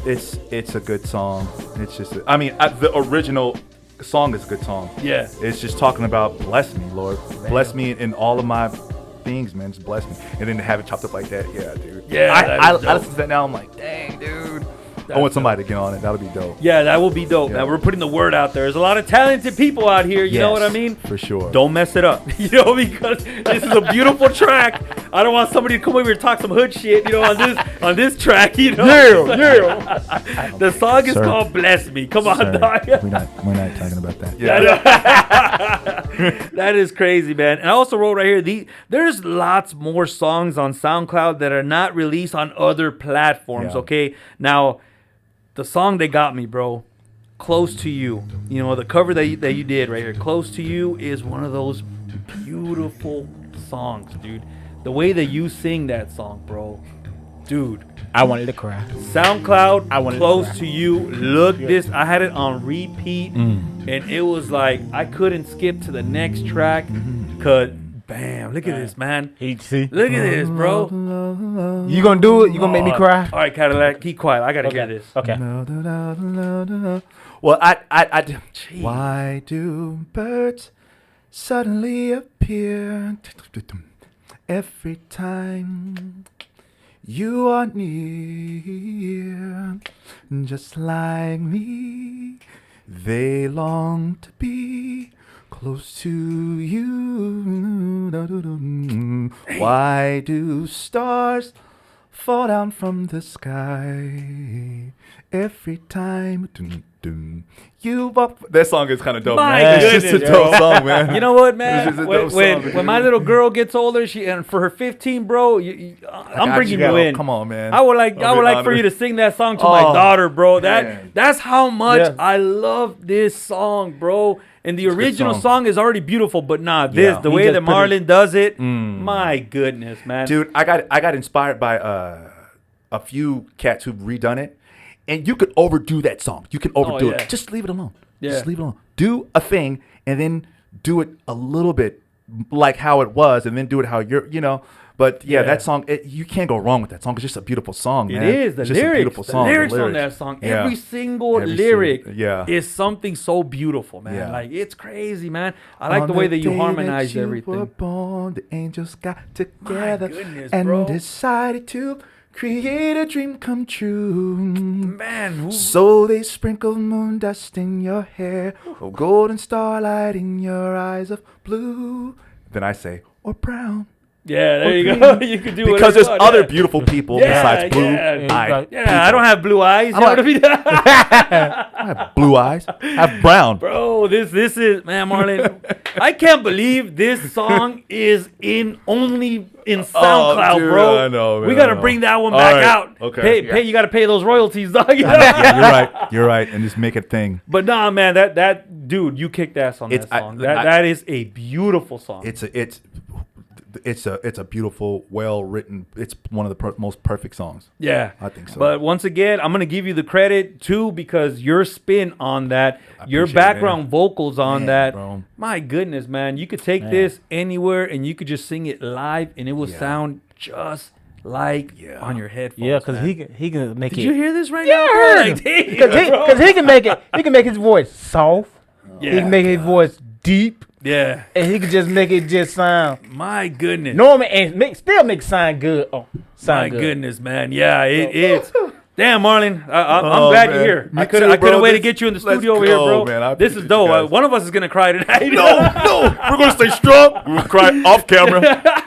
It's a good song. It's just, the original song is a good song. Yeah. It's just talking about bless me, Lord. Bless me in all of my things, man. Just bless me. And then to have it chopped up like that, yeah, dude. Yeah, that I is dope. listen to that now. I'm like, dang, dude. I want somebody to get on it. That'll be dope. Yeah, that will be dope, Yeah. man. We're putting the word out there. There's a lot of talented people out here. You know Yes, what I mean? for sure. Don't mess it up. You know, because this is a beautiful track. I don't want somebody to come over and talk some hood shit, you know, on this track, you know? Yeah. The song is Sir. called Bless Me. Come on, dog. We're not talking about that. Yeah. That is crazy, man. And I also wrote right here, there's lots more songs on SoundCloud that are not released on other platforms, Yeah. okay? Now, the song that got me, bro, Close to You. You know, the cover that you did right here, Close to You, is one of those beautiful songs, dude. The way that you sing that song, bro. Dude. I wanted to cry. SoundCloud, I wanted to Close cry. to You. Look this. I had it on repeat, and it was like I couldn't skip to the next track, cause bam, look at this, man. See? Look at this, bro. You gonna do it? You gonna make me cry? All right, Cadillac, keep quiet. I gotta hear this. Okay. Well, why do birds suddenly appear every time you are near? Just like me, they long to be close to you. Why do stars fall down from the sky every time you walk? That song is kind of dope, My man. It's just a goodness, dope bro. song, man. You know what, man? It's just a When, dope when, song, when my dude. little girl gets older, and for her 15, bro, I'm got bringing you, you bro. in. Come on, man. I would like I'll be for you honored. to sing that song to my Oh, daughter, bro. man. That's how much Yeah. I love this song, bro. And the original song. song is already beautiful, but the He way just that put Marlon does it, my goodness, man. Dude, I got inspired by a few cats who've redone it, and you could overdo that song. You can overdo yeah. it. Just leave it alone. Yeah. Just leave it alone. Do a thing, and then do it a little bit like how it was, and then do it how you're, you know. But yeah, Yeah. that song, you can't go wrong with that song. It's just a beautiful song, It man. is the It's just a lyrics. beautiful The song. lyrics on that song. Yeah. Every single Every lyric single- yeah. is something so beautiful, man. Yeah. Like, it's crazy, man. I like On the way that you day harmonize you everything. Were born, the angels got together goodness, and bro. decided to create a dream come true. Man, who, So they sprinkled moon dust in your hair, a golden starlight in your eyes of blue. then I say, or brown. Yeah, there you go. You could do Because there's whatever, other beautiful people besides blue yeah. eyes. Yeah, I don't have blue eyes. You know what I mean? I have blue eyes. I have brown. Bro, this is, man, Marlon. I can't believe this song is only in SoundCloud, dude, bro. I know, man, we got to I know. bring that one All back right, out. okay. Hey, you got to pay those royalties, dog. You know? Yeah, you're right, and just make a thing. But nah, man, that dude, you kicked ass on that It's- song. That is a beautiful song. It's a beautiful, well written. It's one of the most perfect songs. Yeah, I think so. But once again, I'm gonna give you the credit too because your spin on that, your appreciate it, background man. vocals on Man, that. bro. My goodness, man, you could take this anywhere and you could just sing it live and it will Yeah. sound just like on your headphones. Yeah, because man. he can make Did it. you hear this right Yeah, now? I bro? heard Like, damn, bro. Because he can make it. He can make his voice soft. He can make his voice deep, Yeah, and he can just make it just sound my goodness. normal and still make sound good. Oh, sound My good. goodness, man. Yeah, it's. Damn, Marlon, I'm Oh, glad man. you're here. Me I too, couldn't bro. wait to Let's- get you in the let's studio over here, go, bro. man. I This is appreciate dope. you guys. One of us is gonna cry tonight. No, we're gonna stay strong. We're gonna cry off camera.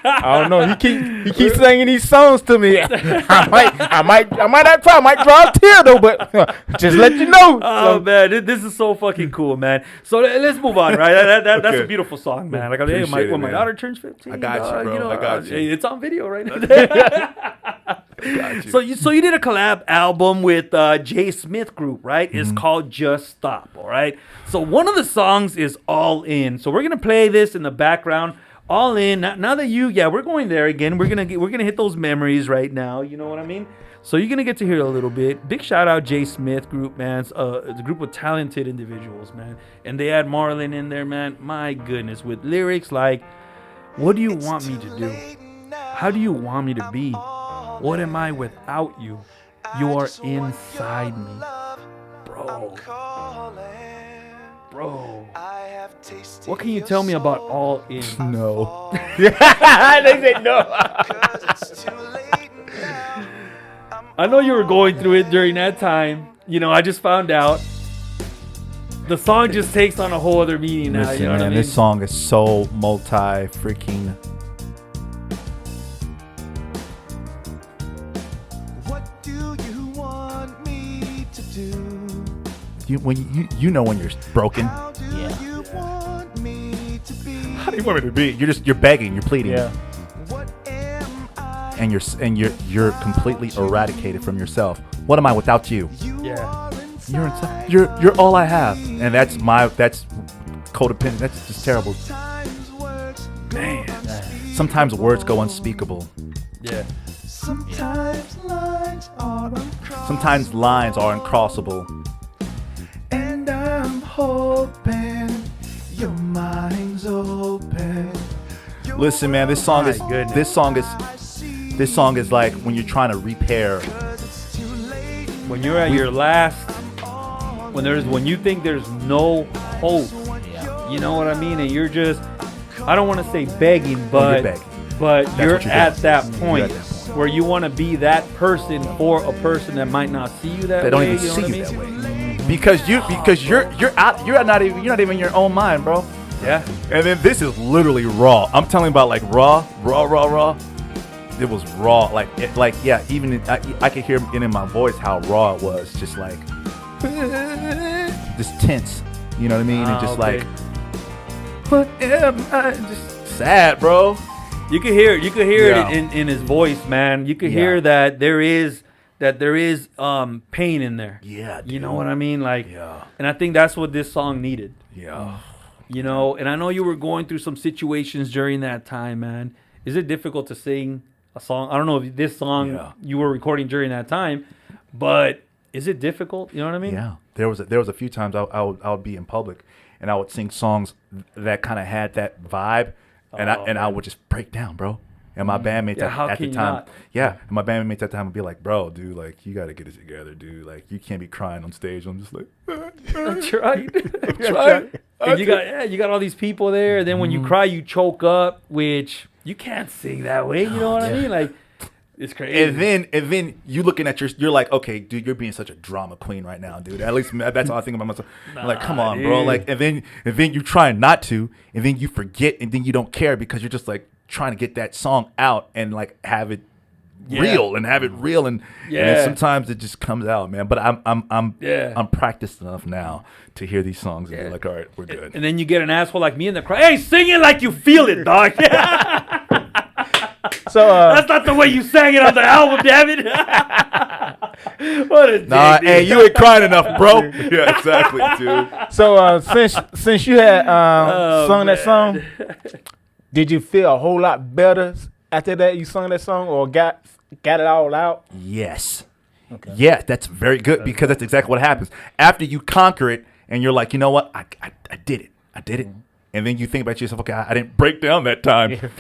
I don't know. He keeps singing these songs to me. I might not cry. I might draw a tear though, but just let you know. Oh So, man, this is so fucking cool, man. So let's move on, right? That's a Okay. beautiful song, man. Like, hey, Appreciate it, when my man. daughter turns 15, I got you, dog, bro. I got you. hey, it's on video right now. So you did a collab album with Jay Smith Group, right? It's Mm-hmm. called Just Stop, all right? So one of the songs is All In. So we're gonna play this in the background. All In. Now that we're going there again. We're gonna hit those memories right now. You know what I mean? So you're gonna get to hear a little bit. Big shout out Jay Smith Group, man. It's a group of talented individuals, man. And they had Marlon in there, man. My goodness, with lyrics like, "What do you want me to do? How do you want me to be? What am I without you? You are inside me." Bro. What can you tell me about All In? No. they say no. I know you were going through it during that time. You know, I just found out. The song just takes on a whole other meaning now. Listen, You know man, what I mean? this song is so multi-freaking. What do you want me to do? You know when you're broken. How do you want me to be? How do you want me to be? You're begging, you're pleading, Yeah. What am I? and you're completely eradicated from yourself. What am I without you? Yeah. You're inside. You're all I have, and that's codependent. That's just terrible. Sometimes words Man. Sometimes words go unspeakable. Yeah. Sometimes lines are uncrossed. Sometimes lines are uncrossable. And I'm hoping your mind's open. Listen, man, this song is My goodness. this song is like when you're trying to repair. When you're at your last, when you think there's no hope, you know what I mean, and you're just, I don't want to say begging, but begging. but you're what you're at doing. that You're point at that where you want to be that person for a person that might not see you that They don't way. even You know see what I you mean? that way. Because you're not even in your own mind, bro. Yeah. And then this is literally raw. I'm telling you about like raw. It was raw. Even I could hear it in my voice how raw it was. Just like, just tense. You know what I mean? And just okay. like, what am I? Just sad, bro. You could hear Yeah. it in his voice, man. You could hear that there is pain in there. Yeah, You know dude. what I mean? Like, Yeah. and I think that's what this song needed. Yeah. You know, and I know you were going through some situations during that time, man. Is it difficult to sing a song? I don't know if this song you were recording during that time, but is it difficult? You know what I mean? Yeah. There was a few times I would be in public and I would sing songs that kind of had that vibe, and I would just break down, bro. And my bandmates how at can the you time, not? and my bandmates at the time would be like, "Bro, dude, like you got to get it together, dude. Like you can't be crying on stage." I'm just like, That's right. trying. And you got all these people there. And then when you cry, you choke up, which you can't sing that way. You know what I mean? Like, It's crazy. And then you looking at you're like, okay, dude, you're being such a drama queen right now, dude. At least that's all I think about myself. I'm like, come on, bro. Dude. Like, and then you trying not to, and then you forget, and then you don't care because you're just like trying to get that song out and like have it real, and then sometimes it just comes out, man. But I'm practiced enough now to hear these songs and be like, all right, we're good. And then you get an asshole like me in the crowd. Hey, sing it like you feel it, dog. So That's not the way you sang it on the album, damn it. What a Nah, dick, hey, dude. you ain't crying enough, bro. Yeah, exactly, dude. so since you had sung that man. song, did you feel a whole lot better after that you sung that song, or got it all out? Yes. Okay. Yeah, that's very good because that's exactly what happens. After you conquer it and you're like, you know what? I did it. I did it. And then you think about yourself, okay, I didn't break down that time.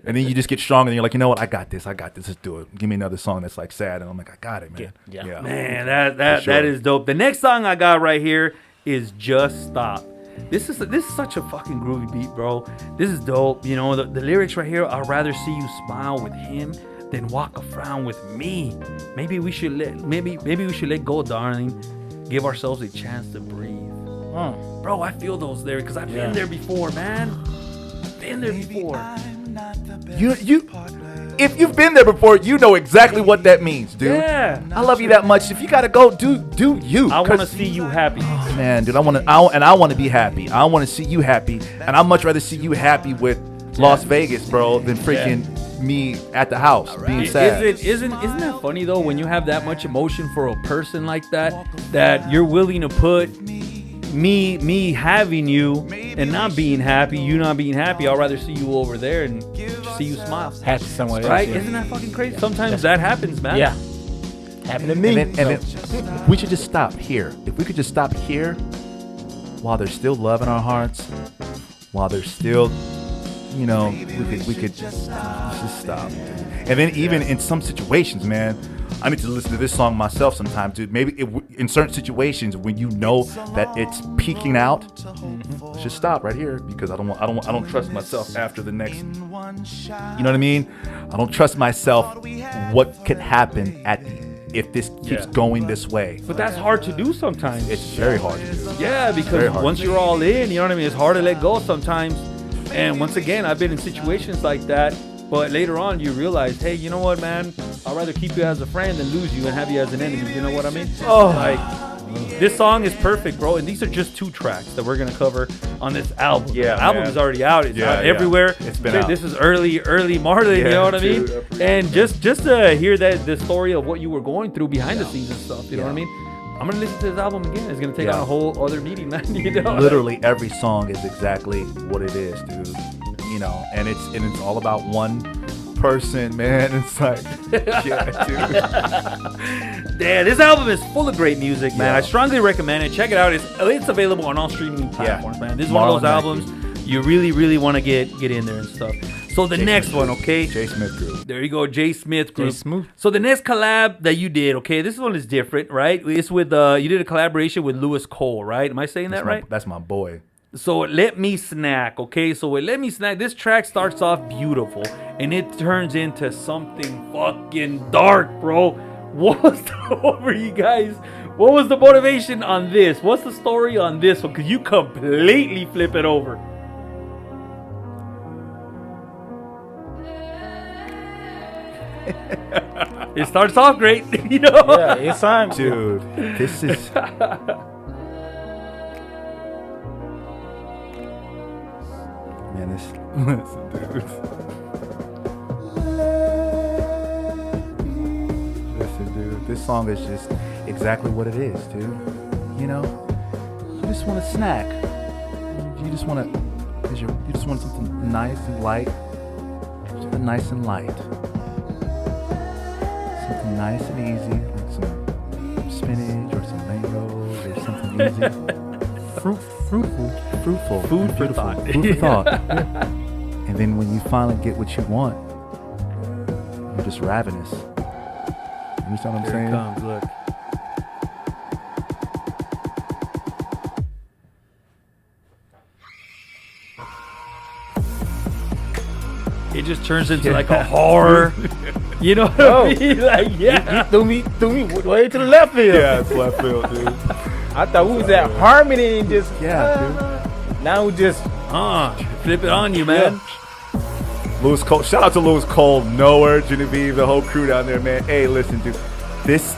And then you just get strong and you're like, you know what? I got this. Let's do it. Give me another song that's like sad. And I'm like, I got it, man. Yeah. Man, that sure. that is dope. The next song I got right here is Just Stop. This is such a fucking groovy beat, bro. This is dope. You know, the lyrics right here, I'd rather see you smile with him than walk a frown with me. Maybe we should let go, darling. Give ourselves a chance to breathe. Bro, I feel those lyrics because I've been there before, man. Been there before. If you've been there before, you know exactly what that means, dude. Yeah. I love you that much. If you gotta go, do you? I want to see you happy. Man, dude, I want to be happy. I want to see you happy, and I'd much rather see you happy with Las Vegas, bro, than freaking me at the house being sad. Isn't that funny though, when you have that much emotion for a person like that you're willing to put me having you and not being happy, you not being happy. I'd rather see you over there and just see you smile. Happy somewhere else, Right? yeah. Isn't that fucking crazy? Sometimes that happens, man. Yeah. Happened to me. And then we should just stop here. If we could just stop here while there's still love in our hearts, while there's still, you know, we could just stop. And then even in some situations, man, I need to listen to this song myself sometimes, dude. Maybe in certain situations when you know that it's peaking out, let's just stop right here because I don't trust myself after the next. You know what I mean? I don't trust myself. What could happen if this keeps going this way? But that's hard to do sometimes. It's very hard to do. Yeah, because once you're all in, you know what I mean? It's hard to let go sometimes. And once again, I've been in situations like that. But later on, you realize, hey, you know what, man? I'd rather keep you as a friend than lose you and have you as an enemy. You know what I mean? Oh. Like, this song is perfect, bro. And these are just 2 tracks that we're going to cover on this album. Yeah, the album man. is already out. It's out yeah. everywhere. It's been Shit, out. This is early Marlon, you know what I mean? dude, And just to hear the story of what you were going through behind the scenes and stuff, you know what I mean? I'm going to listen to this album again. It's going to take on a whole other meaning, man. You know? Literally every song is exactly what it is, dude. You know, and it's all about one person, man. It's like, yeah, dude. Damn, this album is full of great music, man. Yeah. I strongly recommend it. Check it out. It's available on all streaming platforms, man. This is one of Marlon those Mackey. albums you really, really want to get in there and stuff. So the next one, okay? J. Smith Group. There you go, J. Smith Group. Smooth. So the next collab that you did, okay, this one is different, right? It's with you did a collaboration with Lewis Cole, right? Am I saying that right? That's my boy. So Let Me Snack, okay? So with Let Me Snack, this track starts off beautiful, and it turns into something fucking dark, bro. What was what was the motivation on this? What's the story on this one? Because you completely flip it over. It starts off great, you know? Yeah, it's time. Dude, this is... Man, listen, dude. Listen, dude. This song is just exactly what it is, dude. You know, you just want a snack. You just want something nice and light. Something nice and light. Something nice and easy, like some spinach or some mangoes or something easy. Fruitful. Food for beautiful. thought. Food for thought. And then when you finally get what you want, you're just ravenous. You understand what I'm saying? Here it comes, look. It it just turns into like a horror. You know what I mean? Like, He threw me way to the left field. Yeah, it's left field, dude. I thought we was at Harmony and just now we just flip it on you, man. Lewis Cole. Shout out to Lewis Cole, Noah, Genevieve, the whole crew down there, man. Hey, listen, dude. This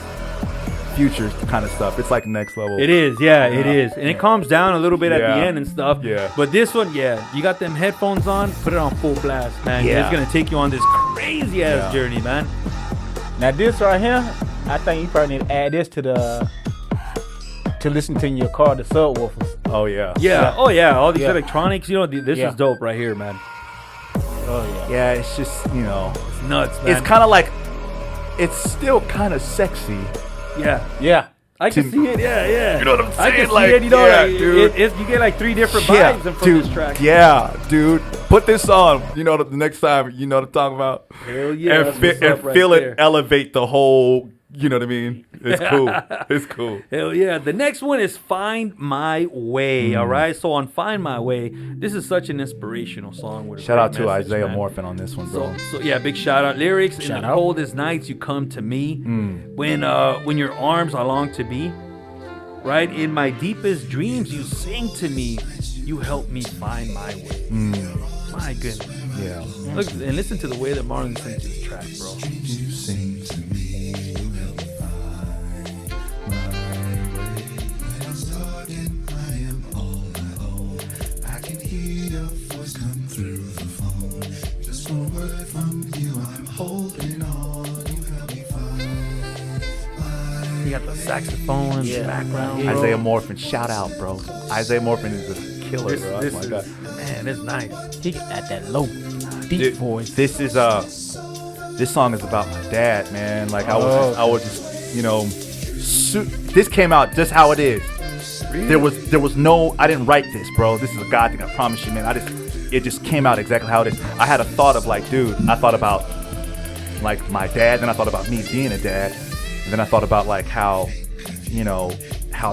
future kind of stuff, it's like next level. It is, it is. And it calms down a little bit at the end and stuff. Yeah. But this one, you got them headphones on, put it on full blast, man. Yeah. It's going to take you on this crazy-ass journey, man. now this right here, I think you probably need to add this to listen to in your car, the subwoofers. Oh, yeah. Yeah. Oh, yeah. All these Yeah. electronics, this is dope right here, man. Oh yeah. Yeah, it's just, It's nuts, man. it's kind of like, it's still kind of sexy. Yeah. I can see it, yeah. You know what I'm I can saying? see Like, it, dude. you get like 3 different Yeah, vibes from dude. this track. Yeah, dude. Put this on. The next time, you know what I'm talking about. Hell yeah. And, that's what's up right feel there. it elevate the whole, you know what I mean? It's cool. It's cool. Hell yeah. The next one is Find My Way, all right? So on Find My Way, this is such an inspirational song. With a Shout great out to message, Isaiah man. Morphin on this one, bro. So yeah, big shout out. Lyrics, in Shout the out. coldest nights you come to me. When your arms I long to be. Right? In my deepest dreams you sing to me. You help me find my way. My goodness. Yeah. Look and listen to the way that Marlon sings this track, bro. You sing to me, you help me find my way. When I'm stuck and I am all alone, I can hear your voice come through the phone. Just one word from you, I'm holding on. You help me find my You got the saxophone in the background. bro. Isaiah Morphin, shout out, bro. Isaiah Morphin is a killer, This, bro. this Oh my is, God. man, it's nice. He got that low, deep Dude, voice. This is this song is about my dad, man. Like I was just this came out just how it is. There was no, I didn't write this, bro. This is a God thing, I promise you, man. It just came out exactly how it is. I had a thought of like, dude, I thought about like my dad, then I thought about me being a dad, and then I thought about like how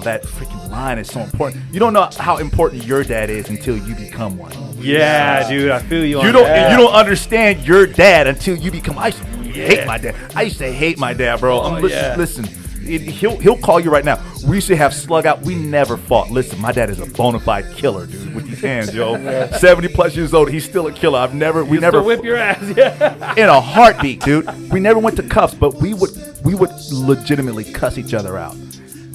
that freaking line is so important. You don't know how important your dad is until you become one. Yeah, dude, I feel you on You don't that. you don't understand your dad until you become. I used to hate my dad. I used to hate my dad, bro. Listen, he'll call you right now. We used to have slug out. We never fought. Listen, my dad is a bona fide killer, dude, with these hands, yo. 70 plus years old, he's still a killer. We never whip your ass, yeah. in a heartbeat, dude. We never went to cuffs, but we would legitimately cuss each other out.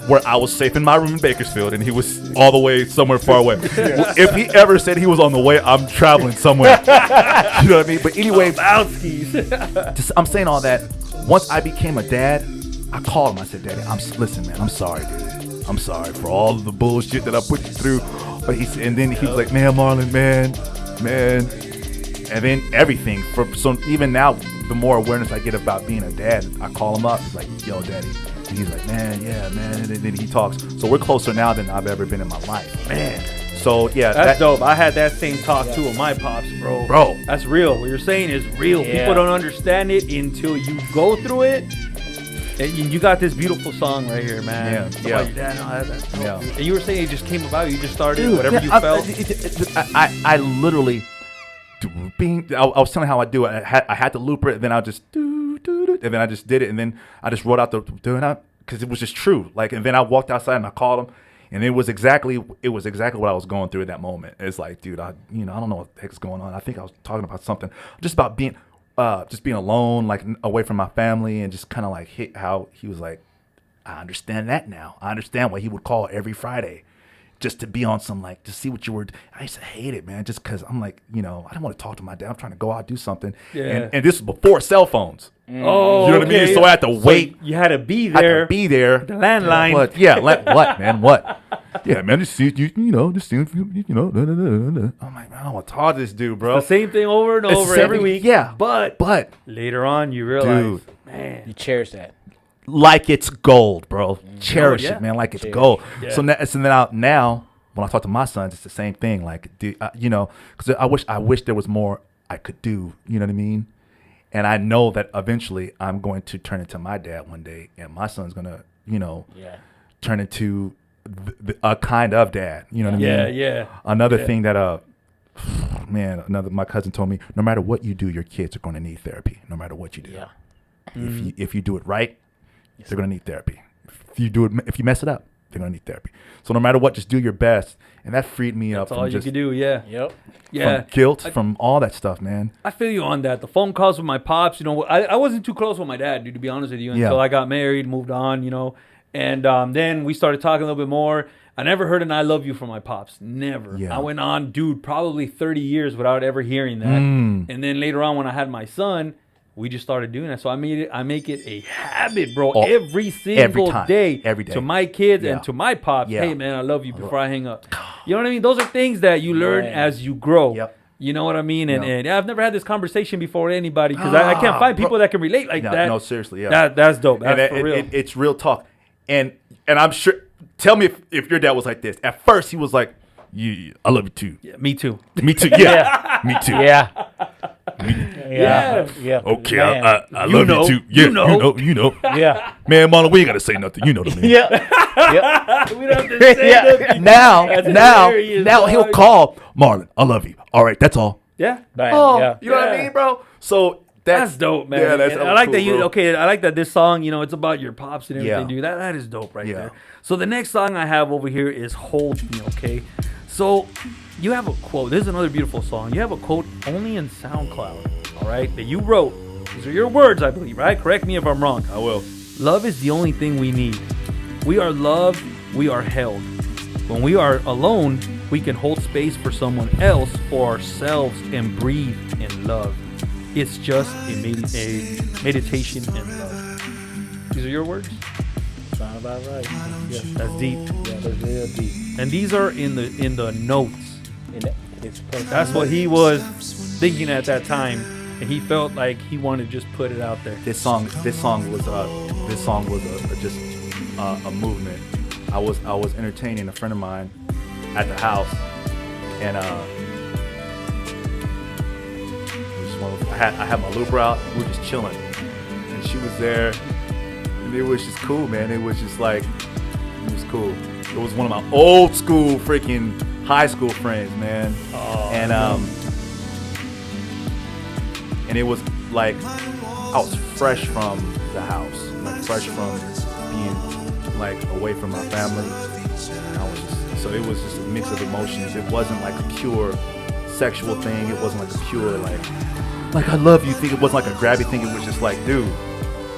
Where I was safe in my room in Bakersfield and he was all the way somewhere far away. Well, if he ever said he was on the way, I'm traveling somewhere. You know what I mean? But anyway, I'm saying all that. Once I became a dad, I called him. I said, Daddy, listen, man, I'm sorry, dude. I'm sorry for all of the bullshit that I put you through. But then he was like, man, Marlon, man. And then everything. So even now, the more awareness I get about being a dad, I call him up. He's like, yo, Daddy. And he's like, man, yeah, man. And then he talks. So we're closer now than I've ever been in my life. Man. So, yeah. That's dope. I had that same talk too with my pops, bro. Bro. That's real. What you're saying is real. Yeah. People don't understand it until you go through it. And you got this beautiful song right here, man. Yeah. About your dad. No, that's dope. Yeah. And you were saying it just came about. You just started Dude, whatever yeah, you felt. I literally, I was telling how I do it. I had the looper, and then I just and then I just did it, and then I just wrote out the doing out because it was just true. Like, and then I walked outside and I called him, and it was exactly what I was going through at that moment. It's like, dude, I don't know what the heck's going on. I think I was talking about something just about being alone, like away from my family, and just kind of like hit how he was like, I understand that now. I understand why he would call every Friday. Just to be on some, like, to see what you were. I used to hate it, man, just because I'm like, I don't want to talk to my dad. I'm trying to go out, do something. Yeah. And this was before cell phones. Oh, You know what I mean? okay. So I had to wait. You had to be I had there. to be there. The landline. What? Yeah, what, man? What? Yeah, man, just see, just see if you know. I'm like, man, I don't want to talk to this dude, bro. The same thing over and It's over the every same- week. yeah, But But later on, you realize, Dude. man. You cherish that. like it's gold, bro. Cherish yeah. it, man, like it's Cherish. gold. Yeah. So now when I talk to my sons, it's the same thing. Like, because I wish there was more I could do. You know what I mean? And I know that eventually I'm going to turn into my dad one day, and my son's gonna, turn into a kind of dad. You know what I mean? Yeah. Another thing that man, my cousin told me, no matter what you do, your kids are going to need therapy. No matter what you do. Yeah. If you do it right, they're going to need therapy. If you mess it up, they're going to need therapy. So no matter what, just do your best. And that freed me up That's from all you just could do, yeah. Yep. Yeah. from guilt, from all that stuff, man. I feel you on that. The phone calls with my pops, you know, I wasn't too close with my dad, dude, to be honest with you, until I got married, moved on, you know. And then we started talking a little bit more. I never heard an I love you from my pops. Never. Yeah. I went on, dude, probably 30 years without ever hearing that. And then later on when I had my son, we just started doing that. So I make it a habit, bro, every single day. Every day. To my kids and to my pops. Yeah. Hey, man, I love you before I hang up. You know what I mean? Those are things that you learn as you grow. Yep. You know what I mean? And I've never had this conversation before with anybody because I can't find people that can relate like that. No, seriously, yeah. That's dope. That's for real. It's real talk. And I'm sure, tell me if your dad was like this. At first, he was like, yeah, I love you too. Yeah, me too. Me too. Yeah. Me too. Yeah. Yeah. Okay, Man. I love you too. Yeah, you know. Yeah. Man, Marlon, we ain't got to say nothing. You know what I mean. Yeah. We don't have to say Yeah. nothing. Now hilarious, he'll dog. call Marlon. I love you. All right, that's all. Yeah. Bang, Oh, yeah. you know what I Yeah. mean, bro? So That's dope, man. Yeah, that's And I like cool, that you. bro. Okay, I like that this song. You know, it's about your pops and everything, Yeah. dude. That is dope right Yeah. there. So the next song I have over here is "Hold Me." Okay, so you have a quote. This is another beautiful song. You have a quote only in SoundCloud. All right, that you wrote. These are your words, I believe. Right? Correct me if I'm wrong. I will. Love is the only thing we need. We are loved. We are held. When we are alone, we can hold space for someone else or ourselves and breathe in love. It's just a meditation in love. These are your words? Sound about right. Yeah. That's deep. Yeah, that's real deep. And these are in the notes. It's perfect. That's what he was thinking at that time, and he felt like he wanted to just put it out there. This song was just a movement. I was entertaining a friend of mine at the house, and I had my looper out. We were just chilling, and she was there, and it was just cool, man. It was just like, it was cool. It was one of my old school freaking high school friends, man. And it was like I was fresh from the house, like fresh from being like away from my family. So it was just a mix of emotions. It wasn't like a pure sexual thing. It wasn't like a pure like I love you thing. It wasn't like a grabby thing. It was just like, dude,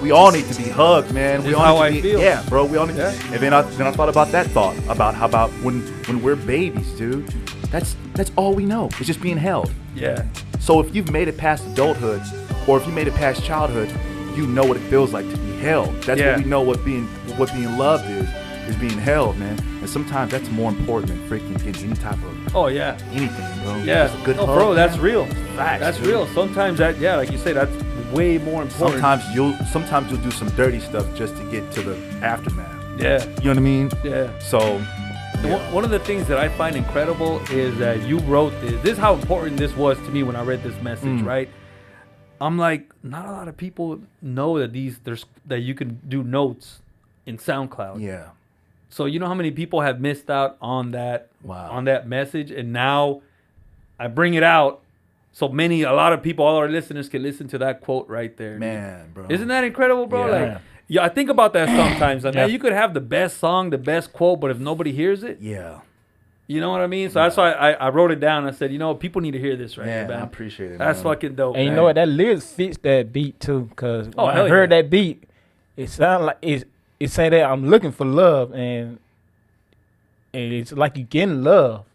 we all need to be hugged, man. We all how need I to be, feel. yeah, bro. We all need. Yeah. And then I thought about that thought about how about when we're babies, dude. That's all we know. It's just being held. Yeah. So if you've made it past adulthood, or if you made it past childhood, you know what it feels like to be held. That's what we know what being loved is being held, man. And sometimes that's more important than freaking getting any type of anything, bro. Yeah. Just a good No, hug, bro, that's man. real. Facts, That's dude. real. Sometimes like you say, that's way more important. Sometimes you'll do some dirty stuff just to get to the aftermath. Yeah. You know what I mean? Yeah. So One of the things that I find incredible is that you wrote this. This is how important this was to me when I read this message, right? I'm like, not a lot of people know that that you can do notes in SoundCloud. yeah. So you know how many people have missed out on that on that message, and now I bring it out so a lot of people, all our listeners can listen to that quote right there. Man, bro. Isn't that incredible, bro? Yeah. I think about that sometimes. Man, you could have the best song, the best quote, but if nobody hears it, Yeah. you know what I mean? So that's why I wrote it down. I said, people need to hear this right here, Man, man. I appreciate it. That's man. fucking dope. And you man. know what? That lyrics fits that beat too. Cause when I hell heard yeah. that beat, it sounded like it say that I'm looking for love, and it's like you getting love,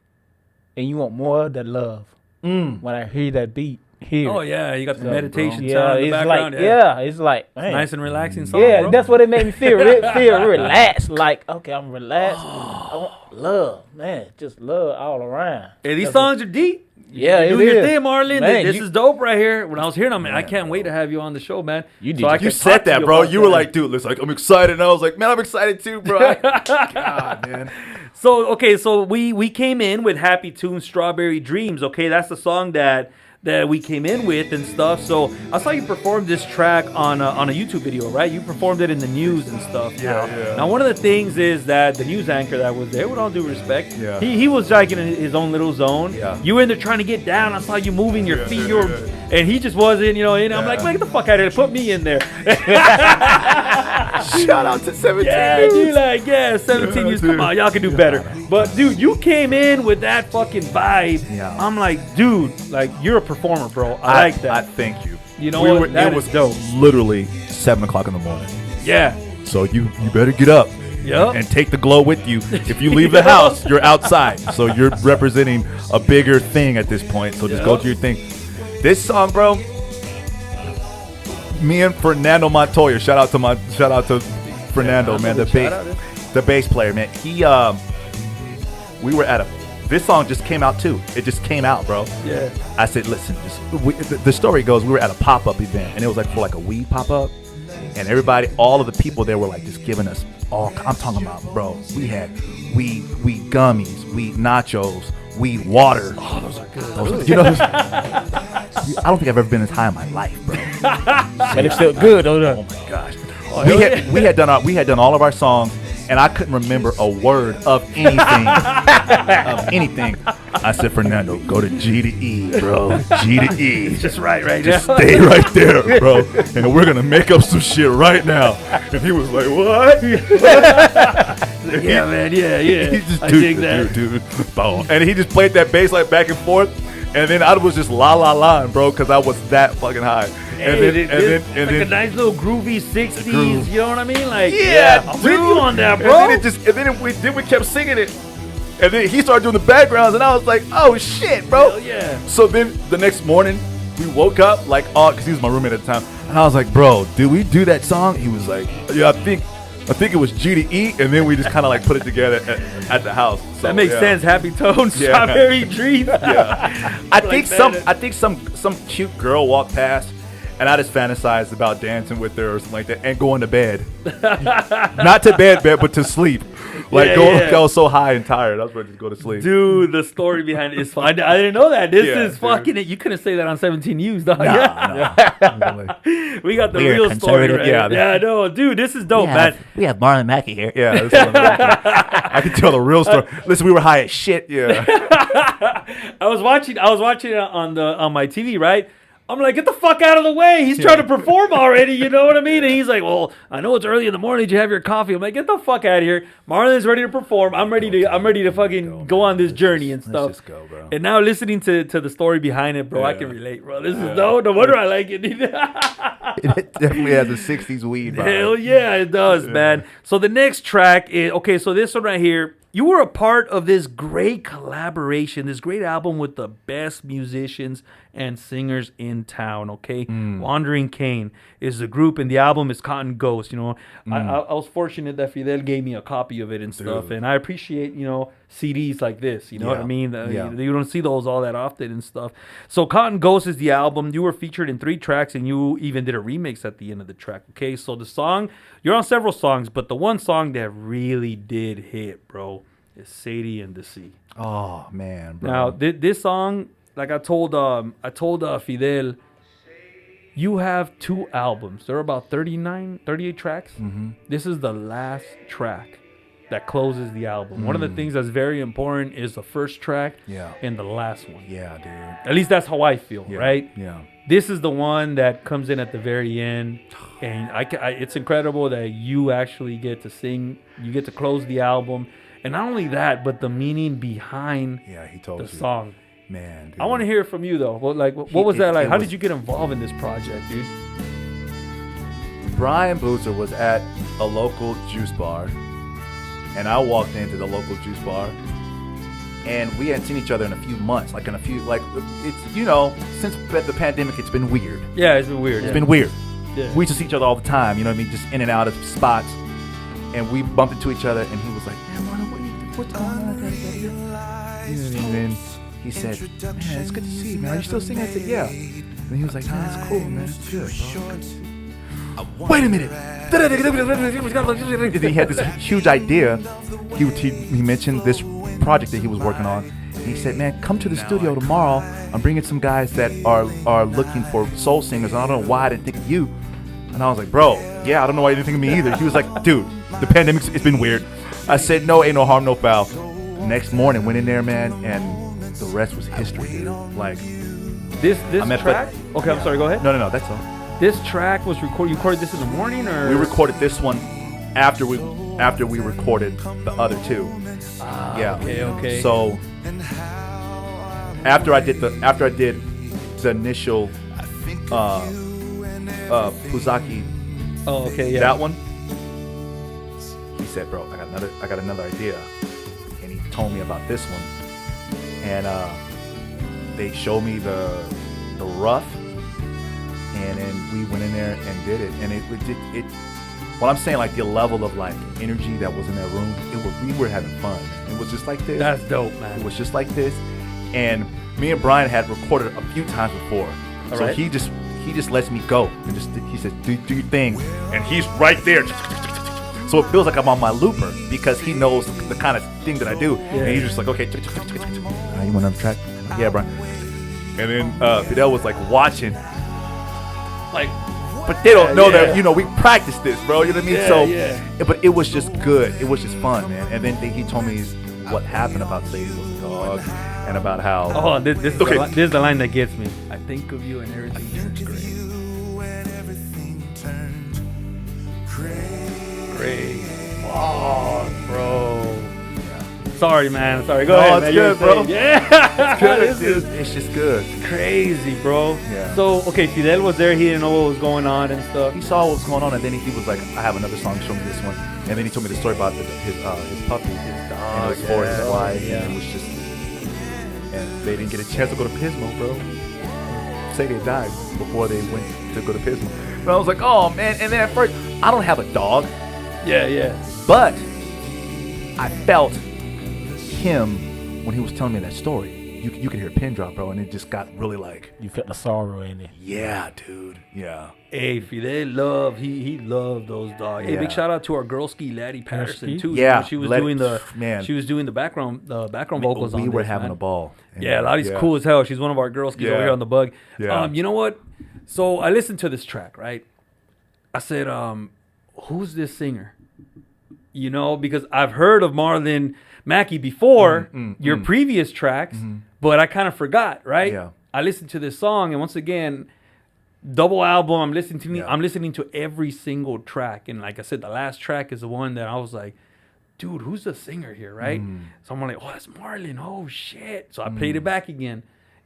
and you want more of that love. When I hear that beat, Oh yeah, you got the meditation yeah, sound in it's the background. like it's like man. Nice and relaxing song. Yeah, bro. that's what it made me feel. Feel relaxed. Like, okay, I'm relaxed. I want love, man. Just love all around. Hey, these songs are deep. Yeah, Do it your is. thing, Marlon. Man, This is dope right here. When I was hearing them, man, I can't wait to have you on the show, man. You did. So I You can You talk said to that, bro. about You were that. like, dude, looks like I'm excited. And I was like, man, I'm excited too, bro. God, man. So we came in with Happy Tunes, Strawberry Dreams. Okay, that's the song that that we came in with and stuff. So I saw you perform this track on a YouTube video, right? You performed it in the news and stuff. Yeah. Now, one of the things is that the news anchor that was there, with all due respect, Yeah. he was like in his own little zone. Yeah. You were in there trying to get down. I saw you moving your feet. And he just wasn't, and I'm like, get the fuck out of here. Put me in there. Shout out to 17 Yeah, dudes. dude, 17 years. Come on, y'all can do better. But, dude, you came in with that fucking vibe. Yeah. I'm like, dude, you're a performer, bro. I like that. I thank you. You know what? That it is was dope. literally 7 o'clock in the morning. Yeah. So you better get up. Yep. And take the glow with you. If you leave the house, you're outside. So you're representing a bigger thing at this point. So just go do your thing. This song, bro. Me and Fernando Montoya. Shout out to Fernando, man. The bass player, man. We were at this song just came out too. It just came out, bro. Yeah. I said, listen, the story goes, we were at a pop-up event, and it was for a weed pop-up, and all of the people there were just giving us I'm talking about, bro, we had weed gummies, weed nachos, weed water. Oh, those are good. I don't think I've ever been this high in my life, bro. But it felt good, though. Oh my gosh. We had done all of our songs, and I couldn't remember a word of anything. I said, Fernando, go to G to E, bro. G to E. Just right Just now. stay right there, bro. And we're gonna make up some shit right now. And he was like, what? Yeah, man. Yeah. He just, I dig that. dude. Boom. And he just played that bass back and forth. And then I was just la, bro, because I was that fucking high. And then a nice little groovy 60s, groove. you know what I mean? I'm with dude. you on that, bro. And then we kept singing it. And then he started doing the backgrounds, and I was like, oh shit, bro. Hell yeah. So then the next morning, we woke up because he was my roommate at the time. And I was like, bro, did we do that song? He was like, yeah, I think it was G to E, and then we just kind of like put it together at the house. So, That makes sense. Happy Tones, Strawberry Dream. Yeah. I think some cute girl walked past, and I just fantasized about dancing with her or something like that, and going to bed. Not to bed, but to sleep. I was so high and tired, I was ready to go to sleep. Dude, the story behind it is fine. I didn't know that. This Yeah, is dude. fucking it. You couldn't say that on 17 News, dog. Nah. We got the We're real story, conservative. right? Yeah, no, dude, this is dope, man. We have Marlon Mackey here. Yeah, this is what I can tell the real story. Listen, we were high as shit. Yeah. I was watching it on my TV, right? I'm like, get the fuck out of the way. He's trying to perform already, you know what I mean? And he's like, well, I know it's early in the morning. Did you have your coffee? I'm like, get the fuck out of here. Marlon's ready to perform. I'm ready to fucking go on this journey and stuff. Let's just go, bro. And now listening to the story behind it, bro, I can relate, bro. This is no wonder I like it. It definitely has a 60s weed vibe. Hell yeah, it does, man. So the next track is, so this one right here, you were a part of this great collaboration, this great album with the best musicians and singers in town, okay? Wandering Cane is the group, and the album is Cotton Ghost, I was fortunate that Fidel gave me a copy of it and stuff, and I appreciate, CDs like this, you know what I mean? You don't see those all that often and stuff. So Cotton Ghost is the album. You were featured in 3 tracks, and you even did a remix at the end of the track, okay? So the song, you're on several songs, but the one song that really did hit, bro, is Sadie and the Sea. Oh, man, bro. Now, this song, like I told Fidel, you have 2 albums. They're about 38 tracks. Mm-hmm. This is the last track that closes the album. One of the things that's very important is the first track and the last one. Yeah, dude. At least that's how I feel, right? Yeah. This is the one that comes in at the very end, and it's incredible that you actually get to sing. You get to close the album, and not only that, but the meaning behind He told the song. Man, dude. I want to hear from you though. What was that like? How did you get involved in this project, dude? Brian Boozer was at a local juice bar, and I walked into the local juice bar, and we hadn't seen each other in a few months. Since the pandemic, it's been weird. Yeah, it's been weird. It's been weird. Yeah. We used to see each other all the time, you know what I mean? Just in and out of spots. And we bumped into each other, and he was like, man, Marlon, what's going on? And then he said, man, it's good to see you, man. Are you still singing? I said, yeah. And he was like, man, that's cool, man. It's good, bro. Wait a minute. And he had this huge idea. He mentioned this project that he was working on. he said, man, come to the studio tomorrow. I'm bringing some guys that are looking for soul singers. And I don't know why I didn't think of you. And I was like, bro, yeah, I don't know why you didn't think of me either. He was like, dude, the pandemic, it's been weird. I said, no, ain't no harm, no foul. Next morning, went in there, man, and the rest was history, dude. Like, this track? Okay, I'm sorry, go ahead. No, that's all. This track was recorded. You recorded this in the morning, or we recorded this one after we recorded the other two. Yeah. Okay. So after I did the initial Puzaki. Oh, okay, yeah. That one. He said, "Bro, I got another idea," and he told me about this one, and they showed me the rough, and then we went in there and did it, and it. Well, I'm saying, like, the level of, like, energy that was in that room, we were having fun. It was just like this. That's dope, man. It was just like this, and me and Brian had recorded a few times before, so right. he just lets me go and he says, do your thing, and he's right there. So it feels like I'm on my looper because he knows the kind of thing that I do, and he's just like, okay, you want another track? Yeah, Brian. And then Fidel was like watching, like. But they don't know that, we practiced this, bro. You know what I mean? Yeah, but it was just good. It was just fun, man. And then he told me what happened about Sadie was a dog and about how. Oh, this is the line that gets me. I think of you and everything turns great. Oh, bro. Sorry, man. Sorry. Go ahead, man. It's good, bro. Yeah. It's good. It's just good. Crazy, bro. Yeah. So, okay, Fidel was there. He didn't know what was going on and stuff. He saw what was going on, and then he was like, I have another song, show me this one. And then he told me the story about his puppy, his dog, and it was for his wife. Yeah. And it was just, and they didn't get a chance to go to Pismo, bro. Say they died before they went to go to Pismo. But I was like, oh, man. And then at first, I don't have a dog. Yeah. But I felt him when he was telling me that story. You could hear a pin drop, bro, and it just got really like. You felt the sorrow in it. Yeah, dude. Yeah. Hey, Fidel he loved those dogs. Hey, big shout out to our girl ski Laddie Patterson too. Yeah, she was doing the background vocals. We on were this, having man. a ball. Yeah, Laddie's cool as hell. She's one of our girl skis over here on the bug. Yeah. You know what? So I listened to this track, right? I said, who's this singer? Because I've heard of Marlon Mackey before your previous tracks, but I kind of forgot, right? Yeah. I listened to this song, and once again, double album. I'm listening to every single track, and like I said, the last track is the one that I was like, dude, who's the singer here, right? So I'm like, oh, that's Marlon. Oh shit! So I played it back again,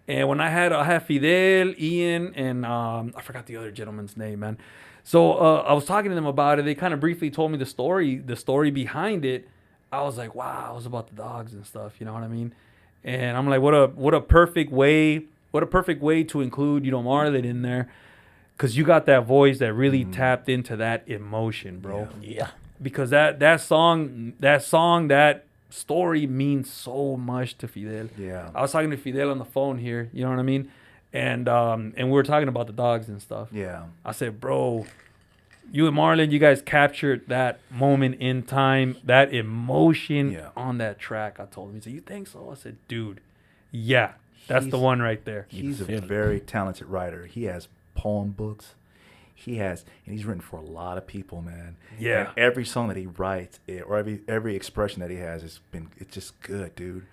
and when I had Fidel, Ian, and I forgot the other gentleman's name, man. So I was talking to them about it. They kind of briefly told me the story behind it. I was like, wow, it was about the dogs and stuff. You know what I mean? And I'm like, what a perfect way to include, Marlon in there, because you got that voice that really tapped into that emotion, bro. Yeah. Because that story means so much to Fidel. Yeah. I was talking to Fidel on the phone here. You know what I mean? And we were talking about the dogs and stuff. Yeah. I said, bro, you and Marlon, you guys captured that moment in time, that emotion on that track. I told him. He said, you think so? I said, dude, yeah, that's the one right there. He's a very talented writer. He has poem books. And he's written for a lot of people, man. Yeah. And every song that he writes, or every expression that he has, it's just good, dude.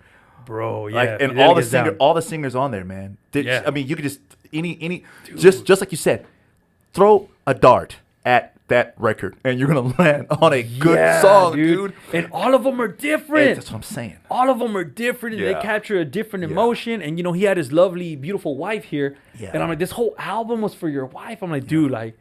Bro, yeah. And all the singers on there, man. Yeah. I mean, you could just just like you said, throw a dart at that record, and you're gonna land on a good song, dude. And all of them are different. That's what I'm saying. All of them are different, and they capture a different emotion. And he had his lovely, beautiful wife here. Yeah. And I'm like, this whole album was for your wife. I'm like, dude, like.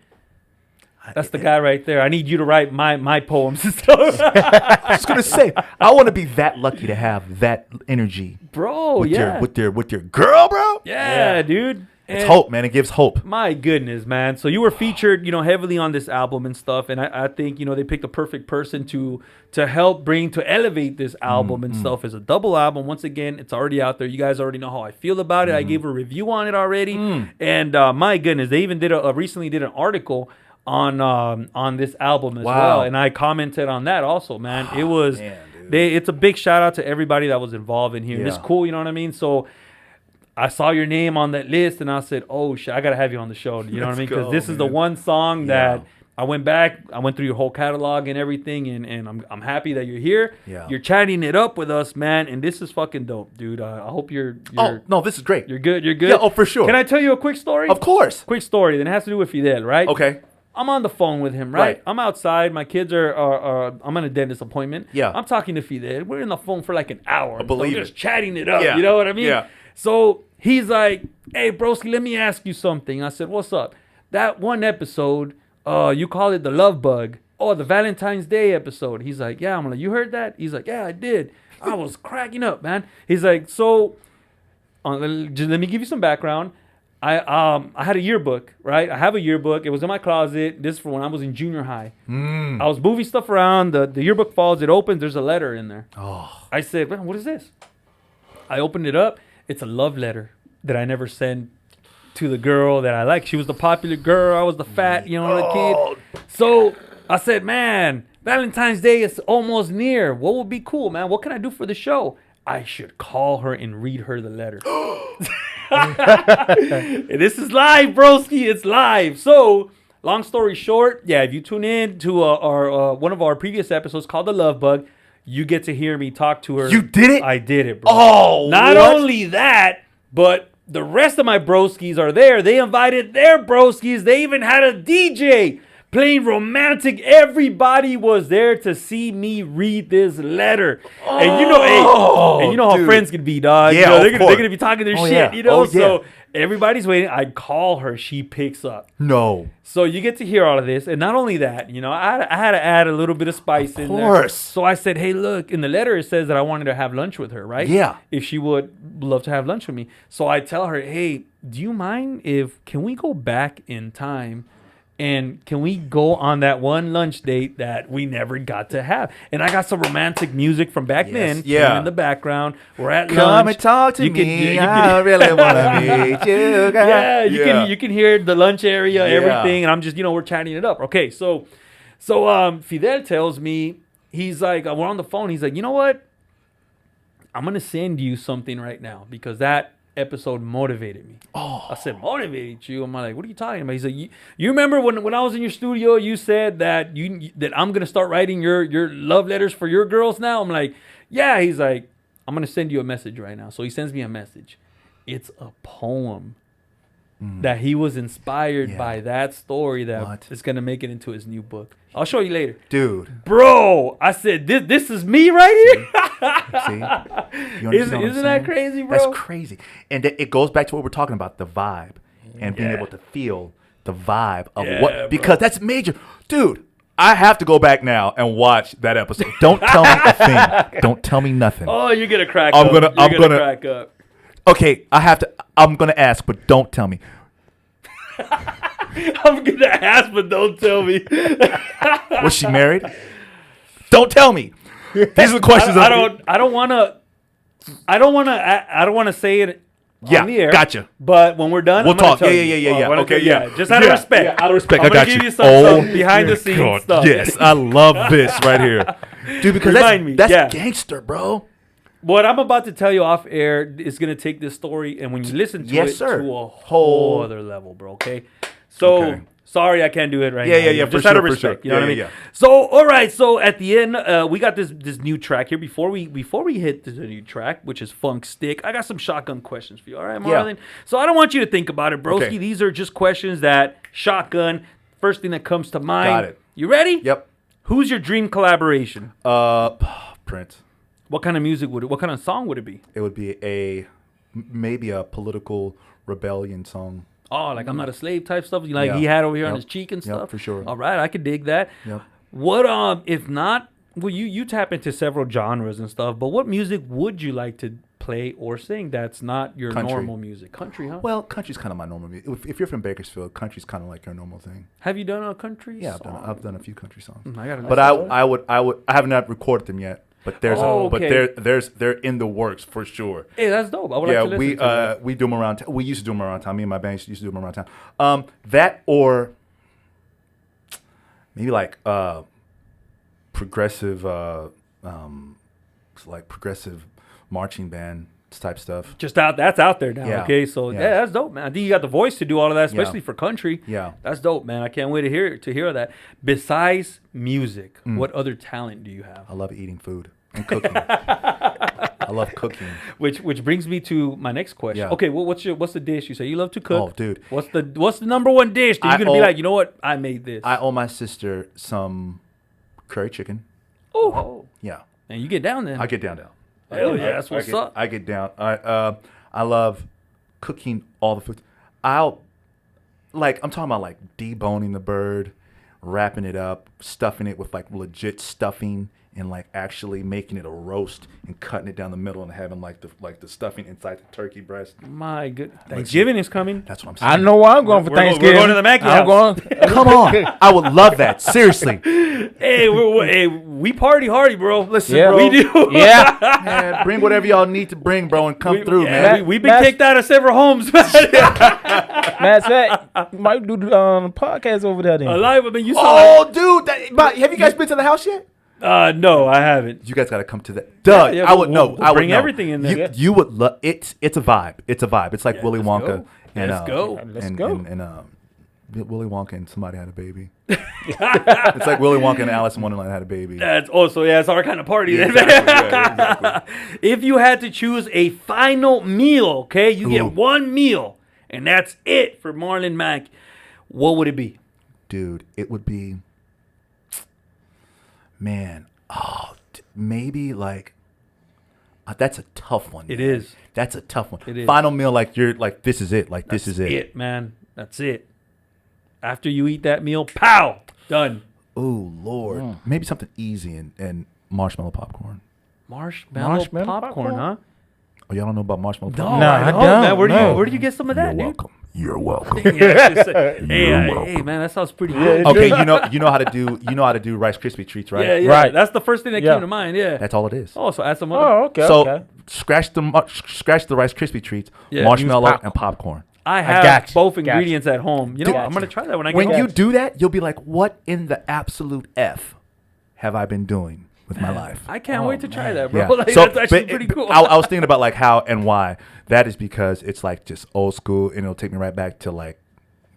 That's the guy right there. I need you to write my poems and stuff. I was gonna say, I want to be that lucky to have that energy, bro. with your girl, bro. Yeah, dude. It's hope, man. It gives hope. My goodness, man. So you were featured, heavily on this album and stuff, and I think they picked the perfect person to help elevate this album and stuff as a double album. Once again, it's already out there. You guys already know how I feel about it. I gave a review on it already, and my goodness, they even recently did an article on this album as well, and I commented on that also, man. It was It's a big shout out to everybody that was involved in here. It's Yeah. cool, you know what I mean? So I saw your name on that list, and I said, "Oh shit, I gotta have you on the show." You know what I mean? Let's Because go, this is the man. one song that Yeah. I went back, I went through your whole catalog and everything, and I'm happy that you're here. Yeah. You're chatting it up with us, man, and this is fucking dope, dude. I hope you're Oh, no, this is great. you're good. You're good. Yeah, oh, for sure. Can I tell you a quick story? Of course. Quick story. Then it has to do with Fidel, right? Okay. I'm on the phone with him, right? Right. I'm outside. My kids are I'm on a dentist appointment. Yeah. I'm talking to Fidel. We're in the phone for like an hour. believe so just it. chatting it up. Yeah. You know what I mean? Yeah. So he's like, "Hey, broski, let me ask you something." I said, "What's up?" That one episode, you call it the love bug. Oh, the Valentine's Day episode. He's like, "Yeah." I'm like, "You heard that?" He's like, "Yeah, I did." I was cracking up, man. He's like, "So, just let me give you some background. I had a yearbook, right? I have a yearbook. It was in my closet. This is for when I was in junior high. I was moving stuff around. The yearbook falls. It opens. There's a letter in there. Oh. I said, "Man, what is this?" I opened it up. It's a love letter that I never sent to the girl that I like. She was the popular girl. I was the fat, the kid. So I said, "Man, Valentine's Day is almost near. What would be cool, man? What can I do for the show? I should call her and read her the letter." This is live, broski. It's live. So, long story short, yeah, if you tune in to our one of our previous episodes called The Love Bug, you get to hear me talk to her. You did it? I did it, bro. Oh, Not what? only that, but the rest of my broskis are there. They invited their broskis. They even had a DJ playing romantic. Everybody was there to see me read this letter. And you know how dude. friends can be, dog. Yeah, You know, of they're course. gonna be talking their Oh, shit, yeah. you know? Oh, yeah. So everybody's waiting. I call her, she picks up. No. So you get to hear all of this, and not only that, I had to add a little bit of spice in there. course. So I said, "Hey, look, in the letter it says that I wanted to have lunch with her, right? Yeah. If she would love to have lunch with me." So I tell her, "Hey, do you mind can we go back in time, and can we go on that one lunch date that we never got to have?" And I got some romantic music from back then, yeah. playing in the background. We're at lunch. Come and talk to You can- me. you can- I really want to meet you. Yeah, you can hear the lunch area, Yeah. everything, and I'm just we're chatting it up. Okay, so Fidel tells me, he's like, we're on the phone. He's like, "You know what? I'm gonna send you something right now because that episode motivated me." Oh, I said, "Motivated you?" I'm like, "What are you talking about?" He's like, "You remember when I was in your studio, you said that that I'm gonna start writing your love letters for your girls now?" I'm like, "Yeah." He's like, "I'm gonna send you a message right now." So he sends me a message. It's a poem that he was inspired by that story that is going to make it into his new book. I'll show you later. Dude. Bro, I said, this is me right here? See? You understand what I'm Isn't that saying? crazy, bro? That's crazy. And it goes back to what we're talking about, the vibe. And being able to feel the vibe of what. Because that's major. Dude, I have to go back now and watch that episode. Don't tell me a thing. Don't tell me nothing. Oh, you're going to crack I'm up. gonna- You're I'm gonna gonna- crack up. Okay, I'm going to ask, but don't tell me. I'm going to ask, but don't tell me. Was she married? Don't tell me. These are the questions. I don't want to say it Yeah, on the air. gotcha. But when we're done, We'll I'm gonna talk. tell Yeah, you. yeah, yeah, yeah. When I Okay, tell- yeah. Just out of Yeah, respect. yeah, out of respect. I'm I gonna got give you. you some Oh, behind the scenes God, stuff. yes, I love this right here, dude. Because Remind me, that's yeah. gangster, bro. What I'm about to tell you off air is gonna take this story, and when you listen to Yes, it, sir. to a whole other level, bro. Okay. So Okay. sorry, I can't do it right Yeah, now. yeah, yeah, for Just out of sure, for respect, sure. you know Yeah, what I mean? yeah, yeah. So all right, so at the end, we got this new track here. Before we hit the new track, which is Funk Stick, I got some shotgun questions for you. All right, Marlon. So I don't want you to think about it, broski. Okay. These are just questions that shotgun. First thing that comes to mind. Got it. You ready? Yep. Who's your dream collaboration? Prince. What kind of music would it? What kind of song would it be? It would be maybe a political rebellion song. Oh, like I'm not a slave type stuff. Like Yeah. he had over here on Yep. his cheek and Yep, stuff. for sure. All right, I could dig that. Yep. What if not? Well, you tap into several genres and stuff. But what music would you like to play or sing that's not your Country. normal music? Country, huh? Well, country's kind of my normal music. If you're from Bakersfield, country's kind of like your normal thing. Have you done a country? Yeah, song? I've done a few country songs. I gotta But I have not recorded them yet. But there's they're in the works for sure. Hey, that's dope. I would Yeah, like to listen to that. we do them around. We used to do them around town. Me and my band used to do them around town. That or maybe like progressive like progressive marching band type stuff. That's out there now. Yeah. Okay, so Yeah. yeah, that's dope, man. I think you got the voice to do all of that, especially for country. Yeah. That's dope, man. I can't wait to hear that. Besides music, what other talent do you have? I love eating food and cooking. I love cooking. Which brings me to my next question. Yeah. Okay, well, what's the dish you say you love to cook? Oh, dude. What's the number one dish that you're gonna be like, you know what, I made this? I owe my sister some curry chicken. Oh, Yeah. and you get down there. I get down. Hell yeah, that's what's up. I get down. I love cooking all the food. I'm talking about like deboning the bird, wrapping it up, stuffing it with like legit stuffing, and like actually making it a roast and cutting it down the middle and having like the stuffing inside the turkey breast. My good, Thanksgiving is coming. That's what I'm saying. I know where I'm going for Thanksgiving. We're going to the Mackey I'm house. going. Come on, I would love that. Seriously, Hey, we party hardy, bro. listen, Yeah. bro. We do. Yeah. Man, bring whatever y'all need to bring, bro, and come through, man. We've been That's- kicked out of several homes, man. Matter of fact, you might do the podcast over there then. Alive, I mean, you saw. Oh, dude, have you guys been to the house yet? No, I haven't. You guys got to come to that. Doug, Yeah, I would know. we'll I would bring know. everything in there. You would love it. It's a vibe. It's a vibe. It's like Yeah, Willy let's Wonka. go. And, Let's go. Let's go. Willy Wonka and somebody had a baby. It's like Willy Wonka and Alice in Wonderland had a baby. That's also it's our kind of party. Yeah, then. exactly, yeah, exactly. If you had to choose a final meal, okay, you Ooh. get one meal, and that's it for Marlon Mack. What would it be? Dude, it would be, man, maybe like, that's a tough one. It man. is. That's a tough one. It is. Final meal, like you're like, this is it. Like this is it. Man. That's it. After you eat that meal, pow, done. Oh Lord, maybe something easy and marshmallow popcorn. Marshmallow popcorn, huh? Oh, y'all don't know about marshmallow No, popcorn? No, I I don't, don't. man. No. Where do you get some of that, dude? You're welcome. Yeah, it's just, hey, man, that sounds pretty good. Okay, you know how to do Rice Krispie treats, right? Yeah, yeah. Right. That's the first thing that Yeah. came to mind. Yeah. That's all it is. Oh, so add some other. Oh, okay. So okay. scratch the Rice Krispie treats, Yeah. marshmallow Use popcorn. and popcorn. I have got you. both Got you. ingredients at home. You know, Got I'm gonna try that when I get When home. you do that, you'll be like, "What in the absolute f have I been doing with my life?" I can't wait to try that, bro. Yeah. Like, So, that's actually but- pretty cool. I was thinking about like how and why. That is because it's like just old school, and it'll take me right back to like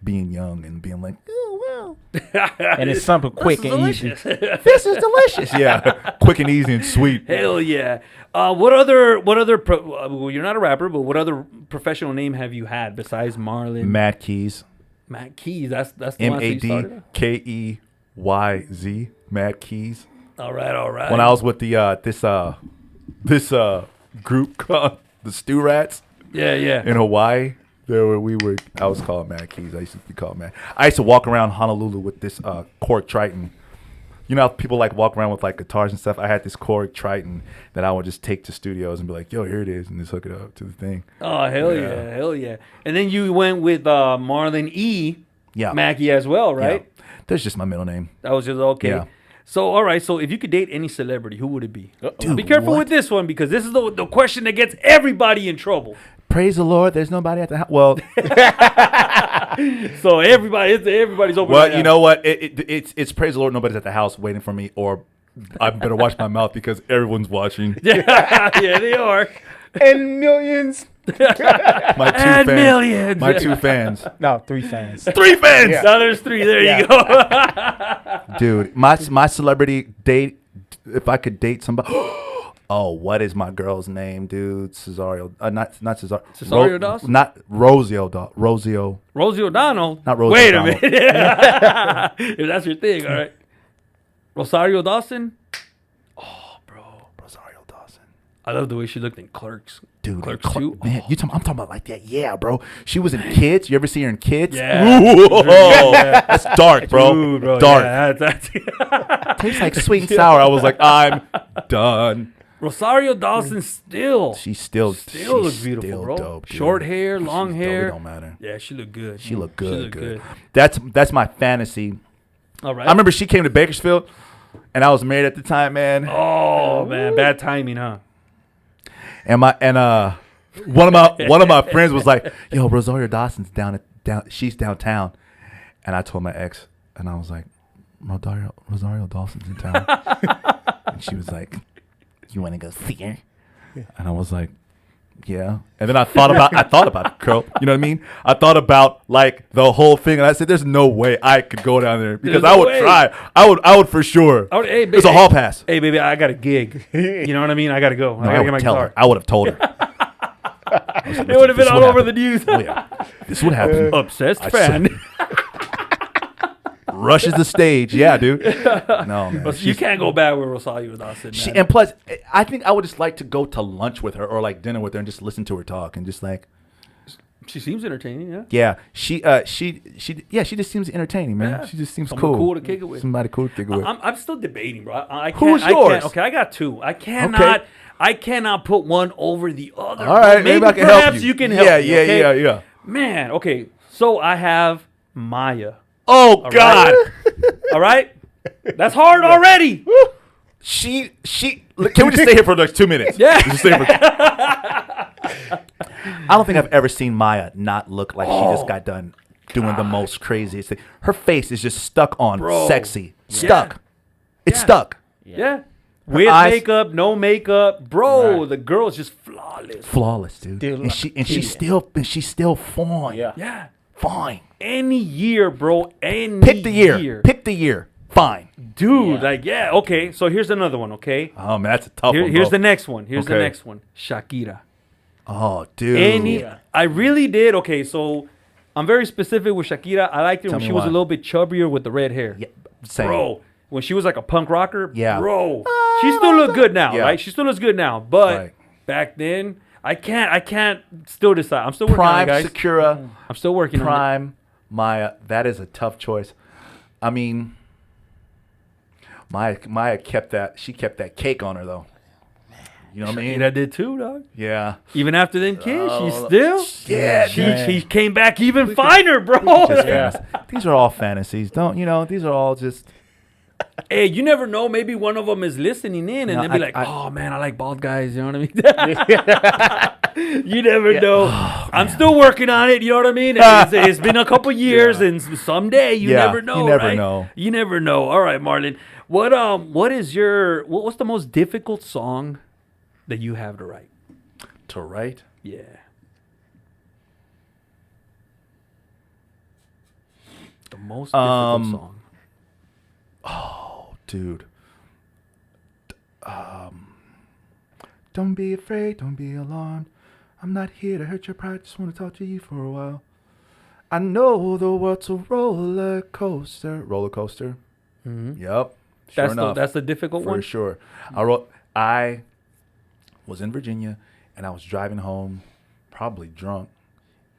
being young and being like, "Oh And it's something quick and easy. delicious. well, this is delicious." Yeah, quick and easy and sweet. Hell yeah. What other? Well, you're not a rapper, but what other professional name have you had besides Marlon Mad Keys, Matt Keys? That's the one that you started. MADKEYZ, Mad Keys. All right. When I was with the this group called the Stew Rats yeah. in Hawaii, I was called Mad Keys. I used to be called Mad. I used to walk around Honolulu with this Korg Triton. You know how people like walk around with like guitars and stuff? I had this Korg Triton that I would just take to studios and be like, "Yo, here it is," and just hook it up to the thing. Oh hell yeah. And then you went with Marlon Yeah. Mackey as well, right? Yeah. That's just my middle name. That was just okay. Yeah. So, all right. So, if you could date any celebrity, who would it be? Dude, Be careful what? with this one because this is the question that gets everybody in trouble. Praise the Lord. There's nobody at the house. Well, So everybody's open. well, right you now. know what? It's praise the Lord. Nobody's at the house waiting for me, or I better watch my mouth because everyone's watching. Yeah, they are. And millions. My two And fans. millions. My two fans. No, 3 fans. 3 fans. Now there's 3. There you go. Dude, my celebrity date. If I could date somebody. Oh, what is my girl's name, dude? Cesario. Not Cesario. Cesario Dawson? Not Rosio. Rosio. Rosie O'Donnell. Not Rosie Wait O'Donnell. a minute. If that's your thing, all right. Rosario Dawson. Rosario Dawson. I love the way she looked in Clerks. Dude, Clerks 2. man, I'm talking about like that. Yeah, bro. She was in Kids. You ever see her in Kids? Yeah. Whoa, that's dark, bro. Ooh, bro. Dark. Yeah, that's Tastes like sweet and sour. I was like, I'm done. Rosario Dawson still She still looks she's beautiful, still bro. Dope, dude. Short hair, long She's dope. hair. It don't matter. Yeah, she looked good. She looked good. good. That's my fantasy. All right. I remember she came to Bakersfield, and I was married at the time, man. Oh man, bad timing, huh? And one of my friends was like, "Yo, Rosario Dawson's down. She's downtown," and I told my ex, and I was like, "Rosario Dawson's in town," and she was like, You want to go see her? And I was like, yeah. And then I thought about it, girl. You know what I mean? I thought about like the whole thing, and I said, "There's no way I could go down there because There's I no would way. try. I would for sure. Hey, It's a hall pass. Hey, baby, I got a gig. You know what I mean? I got to go. No, I I got to get would my tell guitar. her. I would have told her. It would have been all over the news. Oh yeah, this would happen. Obsessed I fan. Rushes the stage. Yeah, dude. No, man. But you can't go back where Rosario was out sitting. And plus, I think I would just like to go to lunch with her or like dinner with her and just listen to her talk and just like, She seems entertaining, yeah. yeah, she just seems entertaining, man. Yeah. She just seems Someone cool. cool to kick it with. Somebody cool to kick it with. I'm still debating, bro. I can't, Who's I yours? Can't, okay, I got two. I cannot put one over the other. All right, maybe I can help perhaps you. can help me, okay? Yeah. Man, okay. So I have Maya. Oh God. All right? That's hard already. She can we just stay here for like 2 minutes? Yeah. Just stay here I don't think I've ever seen Maya not look like she just got done doing the most craziest thing. Her face is just stuck on Bro. sexy. Yeah. Stuck. It's Yeah. stuck. Yeah. With eyes- makeup, no makeup. Bro, Right. the girl is just flawless. Flawless, dude. Dude, And she's still fine. Yeah. Yeah. Fine. Any year, bro. Any Pick the year. Pick the year. Fine. Dude, okay. So here's another one, okay? Oh man, that's a tough one. Here's bro. the next one. Here's the Okay. next one. Shakira. Oh, dude. Yeah. I really did. Okay, so I'm very specific with Shakira. I liked her Tell when me she was why. a little bit chubbier with the red hair. Yeah, same. Bro, when she was like a punk rocker, Yeah. bro. She still look good now, Yeah. right? She still looks good now. But Right. back then, I can't still decide. I'm still working on Prime it, guys. Sakura. I'm still working on it. Prime Maya. That is a tough choice. I mean, Maya kept that. She kept that cake on her though. You know what I mean? Shakira did too, dog. Yeah. Even after them kids, she still. Yeah, She came back even finer, bro. These are all fantasies. Don't you know? These are all just. Hey, you never know. Maybe one of them is listening in, and No, they'll be like, I- "Oh man, I like bald guys." You know what I mean? You never know. I'm still working on it. You know what I mean? It's been a couple years, and someday you Yeah, never know. you never right? know. You never know. All right, Marlon. What's the most difficult song that you have to write? To write? Yeah. The most difficult song. Dude. Don't be afraid, don't be alarmed. I'm not here to hurt your pride, just want to talk to you for a while. I know the world's a roller coaster. Roller coaster? Mhm. Yep. Sure enough. That's the difficult For one. sure. I was in Virginia and I was driving home, probably drunk,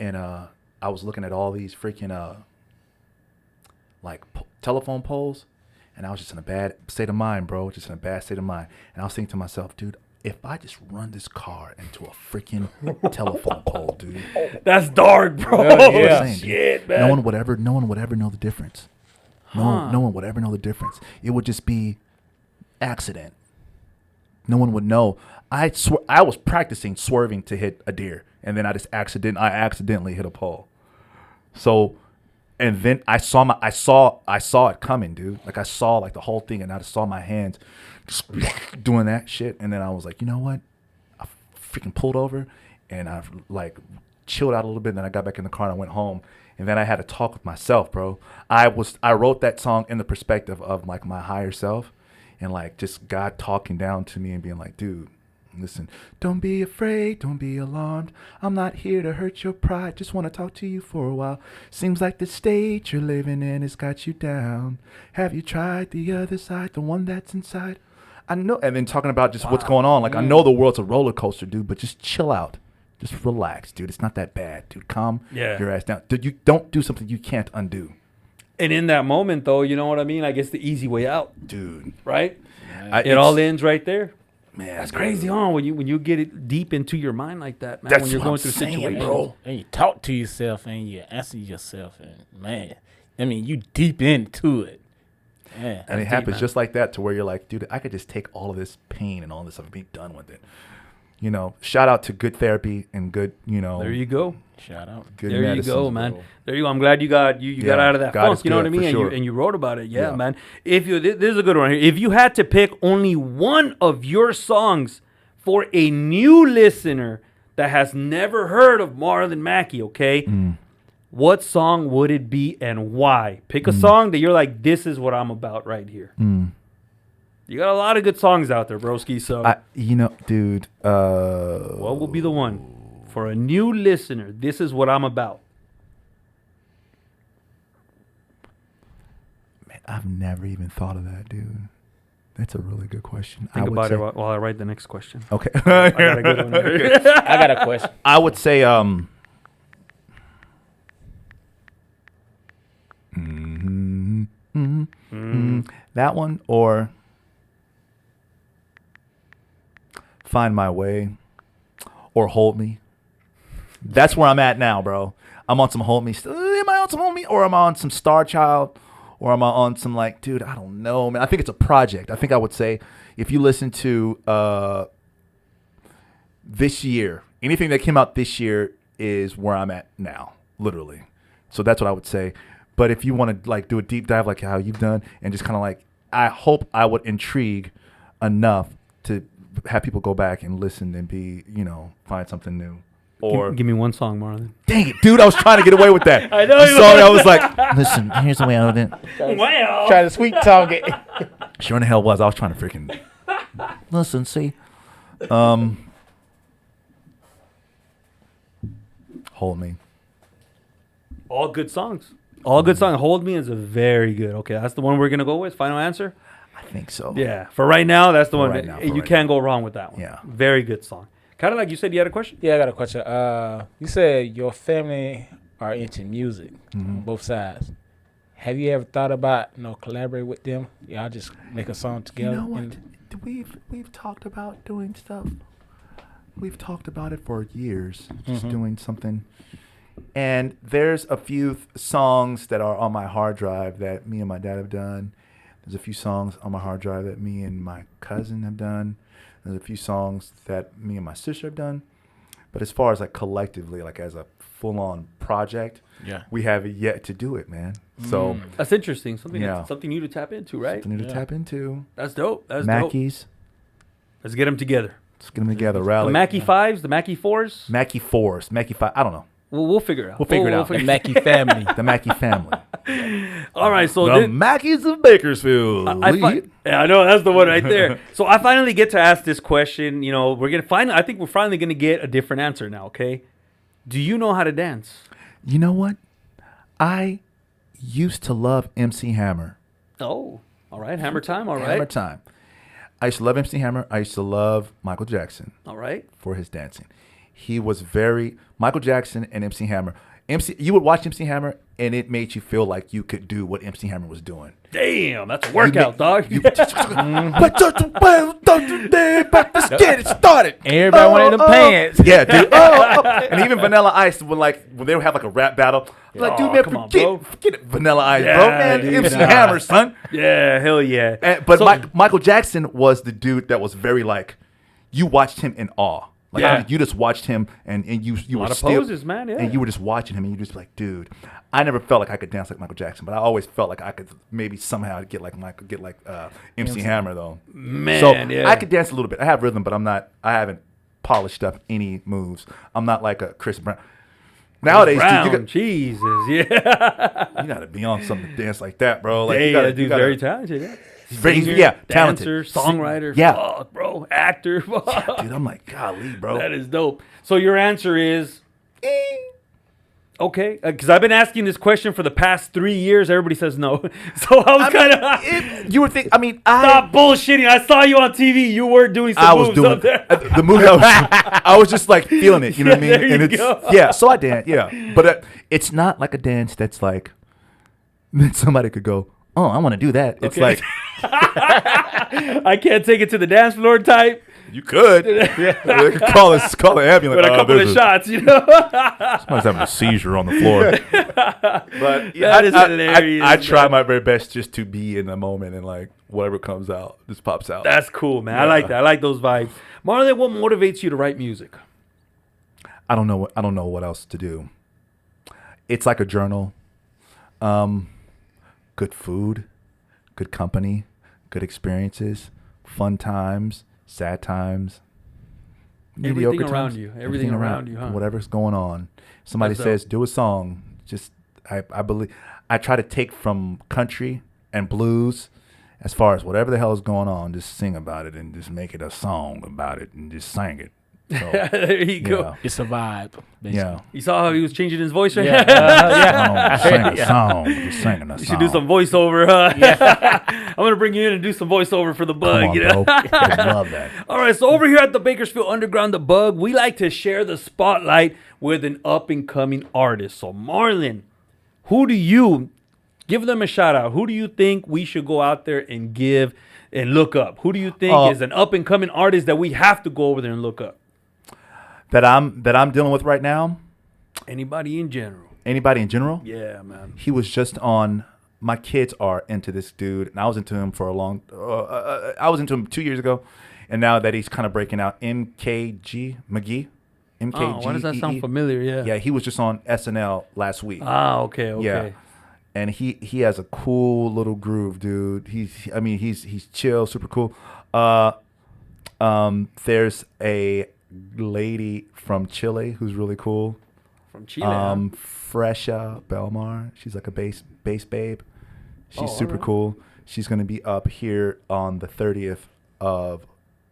and I was looking at all these freaking telephone poles, and I was just in a bad state of mind, bro. Just in a bad state of mind. And I was thinking to myself, dude, if I just run this car into a freaking telephone pole, dude. That's dark, bro. Yeah. That's what I'm saying, dude. Shit, man. No one would ever know the difference. No one would ever know the difference. It would just be accident. No one would know. I was practicing swerving to hit a deer, and then I accidentally hit a pole. So, and then I saw it coming, dude. Like I saw like the whole thing, and I just saw my hands just doing that shit. And then I was like, you know what? I freaking pulled over, and I like chilled out a little bit. And then I got back in the car and I went home. And then I had to talk with myself, bro. I wrote that song in the perspective of like my higher self, and like just God talking down to me and being like, dude, listen, don't be afraid, don't be alarmed. I'm not here to hurt your pride, just want to talk to you for a while. Seems like the state you're living in has got you down. Have you tried the other side, the one that's inside? I know. And then talking about just what's going on. Like, I know the world's a roller coaster, dude, but just chill out. Just relax, dude. It's not that bad, dude. Calm your ass down. Dude, you don't do something you can't undo. And in that moment, though, you know what I mean? Like, it's the easy way out, Dude. right? It all ends right there. Man, That's dude. crazy, huh? When you get it deep into your mind like that, man. That's when you're what going I'm through saying, situations. bro. And you talk to yourself and you answer yourself, and man, I mean, you deep into it. Yeah. And it deep, happens man. just like that, to where you're like, dude, I could just take all of this pain and all this stuff and be done with it. you know, shout out to good therapy and good, you know. There you go. Shout out. Good There you medicines, go, man. bro. There you go. I'm glad you got got out of that God is funk. You know what I good, mean? for sure. And you wrote about it. Yeah, Yeah. man. If you this is a good one here. If you had to pick only one of your songs for a new listener that has never heard of Marlon Mackey, okay? What song would it be and why? Pick a song that you're like, this is what I'm about right here. You got a lot of good songs out there, broski. So You know, dude. what will be the one for a new listener? This is what I'm about. Man, I've never even thought of that, dude. That's a really good question. Think about it while I write the next question. Okay. I got a good one here. I got a question. I would say that one or Find My Way or Hold Me. That's where I'm at now, bro. I'm on some Hold Me. Am I on some Hold Me or am I on some Star Child or am I on some like, dude, I don't know, man. I think it's a project. I think I would say if you listen to this year, anything that came out this year is where I'm at now, literally. So that's what I would say. But if you want to like do a deep dive like how you've done and just kind of like, I hope I would intrigue enough to have people go back and listen and be, you know, find something new. Or Give me one song, Marlon. dang it, dude, I was trying to get away with that. I know You you saw were. it, I was like, listen, here's the way I would it. Well, Try to sweet talk it. Sure in the hell was. I was trying to freaking listen, see. Hold Me. all good songs. All good songs. Hold Me is a very good. Okay, that's the one we're gonna go with. Final answer. I think so. Yeah, for right now, that's the one. right now, for You right can't go wrong with that one. Yeah. Very good song. Kind of like you said, you had a question. Yeah, I got a question. You said your family are into music on both sides. Have you ever thought about, collaborate with them? Y'all just make a song You together. know what? We've talked about doing stuff. We've talked about it for years, just doing something. And there's a few songs that are on my hard drive that me and my dad have done. There's a few songs on my hard drive that me and my cousin have done. There's a few songs that me and my sister have done. But as far as like collectively, like as a full-on project, we have yet to do it, man. So That's interesting. Something Yeah. something new to tap into, right? something to tap into. That's dope. That's dope. Mackeys. Let's get them together. Let's get them together. The Rally. Mackey Fives, the Mackey Fours. Mackey Fours. Mackey Five. I don't know. We'll figure it out. We'll figure it out. The Mackey family. The Mackey family. All right, so The Mackeys of Bakersfield. yeah, I know that's the one right there. So I finally get to ask this question. I think we're finally gonna get a different answer now. Okay, do you know how to dance? You know what? I used to love MC Hammer. Oh, all right, Hammer time. All right, Hammer time. I used to love MC Hammer. I used to love Michael Jackson all right. for his dancing. He was very Michael Jackson and MC Hammer. You would watch MC Hammer and it made you feel like you could do what MC Hammer was doing. Damn, that's a workout, dog. Let's get it started. Everybody wanted them pants. Yeah, dude. And even Vanilla Ice, when they would have like a rap battle, I'm like, dude, man, come on, bro. forget it, Vanilla Ice, Yeah, bro, man. dude, MC nah. Hammer, son. Yeah, hell yeah. But So- Michael Jackson was the dude that was very like, you watched him in awe. Like Yeah. you just watched him and you were lot of still poses, man, yeah. and you were just watching him and you just like, dude, I never felt like I could dance like Michael Jackson, but I always felt like I could maybe somehow get like MC Hammer though. Man, So yeah. I could dance a little bit. I have rhythm, but I haven't polished up any moves. I'm not like a Chris Brown. Nowadays, Brown, dude, Jesus, yeah. you gotta be on something to dance like that, bro. Like Hey, you gotta, that dude's very talented. Yeah. talented. Dancer, songwriter, Yeah. fuck, bro, actor. Fuck. Dude, I'm like, golly, bro. That is dope. So your answer is okay, because I've been asking this question for the past 3 years. Everybody says no. So I was kind of you would think. I mean, stop bullshitting. I saw you on TV. You were doing some I was moves doing up there. the move. I was just like feeling it. You know what I mean? There you And it's go. yeah. So I dance. Yeah, but it's not like a dance that's like that somebody could go, oh, I want to do that. It's Okay. like I can't take it to the dance floor type. You could. They could call an ambulance. With a couple of shots, you know. Somebody's having a seizure on the floor. But yeah, That is hilarious, I try man. my very best just to be in the moment and like whatever comes out just pops out. That's cool, man. I like that. I like those vibes. Marlon, what motivates you to write music? I don't know what else to do. It's like a journal. Good food, good company, good experiences, fun times, sad times, mediocre around times. you. Everything around you, huh? Whatever's going on. Somebody That's says, do a song. Just I believe I try to take from country and blues as far as whatever the hell is going on, just sing about it and just make it a song about it and just sing it. So, There you go. yeah. It's a vibe. Basically. Yeah. You saw how he was changing his voice right Yeah. now? Sing a song. Just singing a song. You should do some voiceover, huh? I'm going to bring you in and do some voiceover for the Come Bug, on, you know? bro. I love that. All right, so over here at the Bakersfield Underground, the Bug, we like to share the spotlight with an up-and-coming artist. So, Marlon, who do you give them a shout out? Who do you think we should go out there and give and look up? Who do you think is an up-and-coming artist that we have to go over there and look up? That I'm dealing with right now. Anybody in general? Anybody in general? Yeah, man. He was just on. My kids are into this dude, and I was into him for a long. I was into him 2 years ago, and now that he's kind of breaking out, MKG McGee. MKG. Oh, why does that sound familiar? Yeah. Yeah, he was just on SNL last week. Ah, okay, okay. Yeah, and he has a cool little groove, dude. He's chill, super cool. There's a lady from Chile who's really cool. From Chile. Huh? Fresha Belmar. She's like a bass babe. She's super alright. cool. She's gonna be up here on the 30th of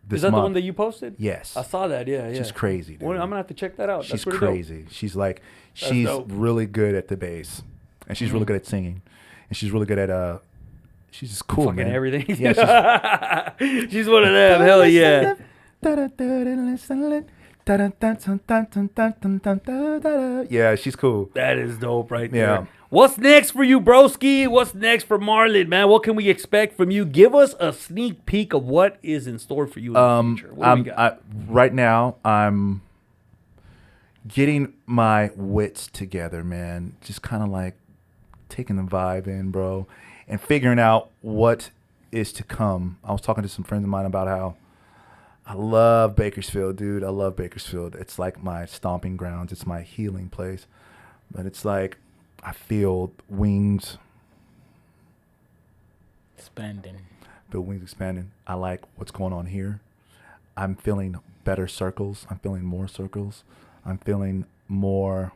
this Is that month. the one that you posted? Yes. I saw that. Yeah, yeah. She's crazy, dude. Well, I'm gonna have to check that out. She's That's pretty dope. crazy. She's dope. really good at the bass, and she's really good at singing, and she's really good at She's just cool, Fucking man. everything. Yeah, She's one of them. Hell yeah. Yeah, she's cool. That is dope right there. Yeah. What's next for you, broski? What's next for Marlon, man? What can we expect from you? Give us a sneak peek of what is in store for you in the future. What do we got? Right now, I'm getting my wits together, man. Just kind of like taking the vibe in, bro, and figuring out what is to come. I was talking to some friends of mine about how I love Bakersfield, dude. I love Bakersfield. It's like my stomping grounds. It's my healing place. But it's like I feel wings. Expanding. Feel wings expanding. I like what's going on here. I'm feeling better circles. I'm feeling more circles. I'm feeling more.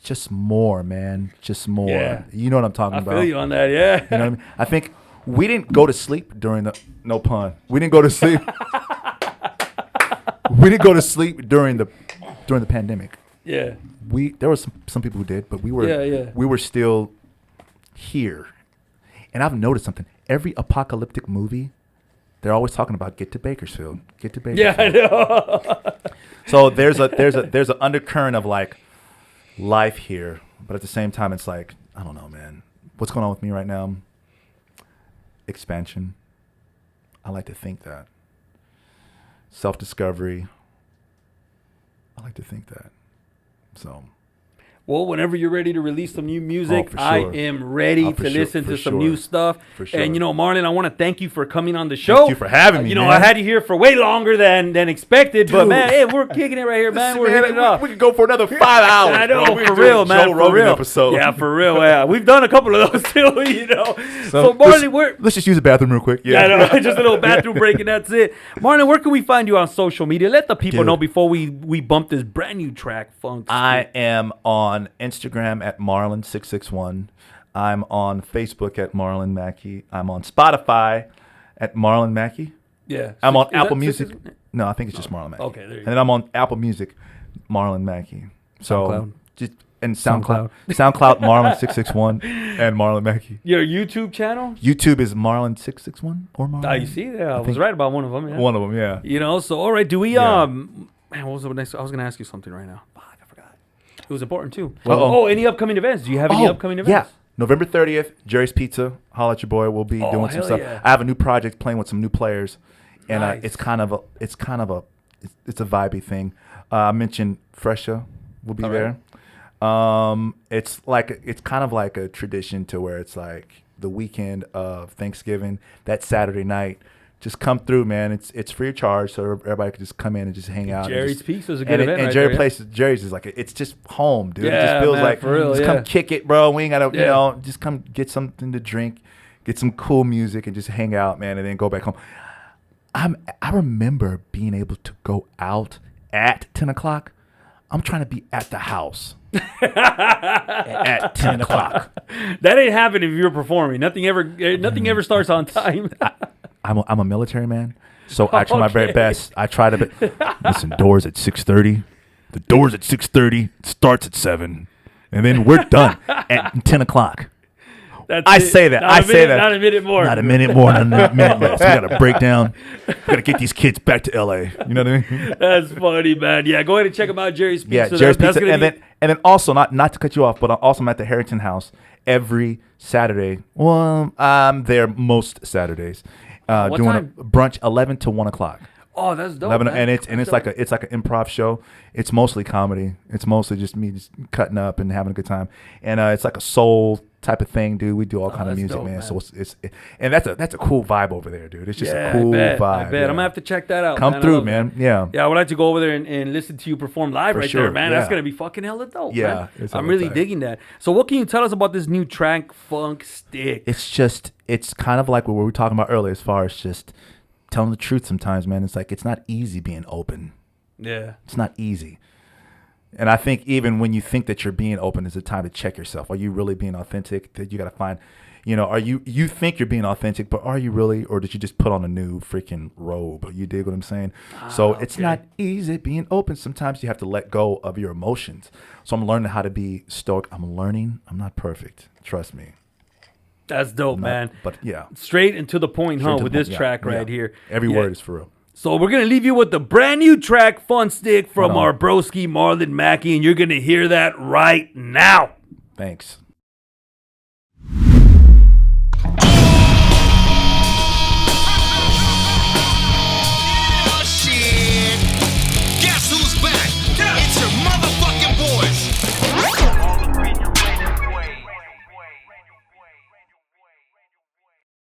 Just more, man. Just more. Yeah. You know what I'm talking I about. feel you on that, yeah. You know what I mean? I think we didn't go to sleep during the no pun. We didn't go to sleep. We didn't go to sleep during the pandemic. Yeah. There were some people who did, but we were Yeah. we were still here. And I've noticed something. Every apocalyptic movie, they're always talking about get to Bakersfield. Get to Bakersfield. Yeah, I know. So there's an undercurrent of like life here, but at the same time it's like, I don't know, man. What's going on with me right now? Expansion. I like to think that. Self-discovery. I like to think that. So Well, whenever you're ready to release some new music, for I sure. am ready to listen to some new stuff. For sure. And, you know, Marlon, I want to thank you for coming on the show. Thank you for having me, You know, man. I had you here for way longer than expected. But, man, hey, we're kicking it right here, man. We're hitting it off. We could go for another 5 hours. I know, bro. We for could do a real, man, Joe for Rogan real. episode. Yeah, for real. Yeah, we've done a couple of those too, you know. So let's- Marlon, we're... Let's just use the bathroom real quick. Yeah, I know, just a little bathroom break and that's it. Marlon, where can we find you on social media? Let the people Dude. know before we bump this brand new track, Funk. I am on Instagram at Marlon661. I'm on Facebook at Marlon Mackey. I'm on Spotify at Marlon Mackey. Yeah. I'm on Is Apple that Music. 661? No, I think it's just Marlon Mackey. Okay, there you And go. then I'm on Apple Music, Marlon Mackey. So SoundCloud. just and SoundCloud, SoundCloud Marlon661 and Marlon Mackey. Your YouTube channel? YouTube is Marlon661 or Marlon. Ah, you see, yeah, I was think- right about one of them. Yeah. One of them, yeah. You know, so all right, do we Yeah. man, what was the next? I was gonna ask you something right now. Fuck, I forgot. It was important too. Uh-oh. Oh, any upcoming events? Do you have any upcoming events? November 30th, Jerry's Pizza. Holla at your boy. We'll be doing some hell stuff. yeah. I have a new project playing with some new players, and Nice. it's a vibey thing. I mentioned Fresha will be All there. It's kind of like a tradition to where it's like the weekend of Thanksgiving, that Saturday night. Just come through, man. It's free of charge, so everybody can just come in and just hang out. Jerry's Pizza is a good event, and right Jerry there, Jerry's is like it's just home, dude. It Yeah, just feels man, like for real, just yeah. come kick it, bro. We ain't gotta, Yeah. just come get something to drink, get some cool music, and just hang out, man, and then go back home. I remember being able to go out at 10 o'clock. I'm trying to be at the house at 10 o'clock. That ain't happening if you're performing. Nothing ever starts on time. I'm a military man, so I try my very Okay. best. I try to listen. Doors at 6:30. The doors at 6:30. Starts at 7, and then we're done at 10 o'clock. That's I it. say that. Not I a say minute- that. Not a minute more. Not a minute more. Not a minute less. We got to break down. We got to get these kids back to LA. You know what I mean? That's funny, man. Yeah, go ahead and check them out, Jerry's Pizza. Yeah, Jerry's That's Pizza, gonna and be- then also not to cut you off, but also I'm at the Harrington House every Saturday. Well, I'm there most Saturdays, What doing time? a brunch 11 to 1 o'clock. Oh, that's dope. 11, man. and it's That's like dope. it's like an improv show. It's mostly comedy. It's mostly just me just cutting up and having a good time. And it's like a soul type of thing, dude. We do all kind of that's music, dope, man. man. So and that's a cool vibe over there, dude. It's just Yeah, a cool I bet. vibe. I bet. yeah. I'm gonna have to check that out. Come man. I through, love man. that. Yeah. Yeah, I would like to go over there and listen to you perform live For right sure, there, man. That's yeah. gonna be fucking hella dope. Yeah, man. it's I'm hella really tight. digging that. So, what can you tell us about this new track, Funk Stick? It's kind of like what we were talking about earlier, as far as just telling the truth sometimes, man. It's like it's not easy being open. Yeah. It's not easy. And I think even when you think that you're being open, is a time to check yourself. Are you really being authentic? That you got to find, are you think you're being authentic, but are you really, or did you just put on a new freaking robe? You dig what I'm saying? So it's okay. not easy being open. Sometimes you have to let go of your emotions. So I'm learning how to be stoic. I'm learning. I'm not perfect. Trust me. That's dope, man. But yeah. Straight and to the point, Straight huh? to With the this point. track Yeah, right yeah. here. Every Yeah. word is for real. So we're gonna leave you with the brand new track, Fun Stick, from Hold on. our broski Marlon Mackey, and you're gonna hear that right now. Thanks.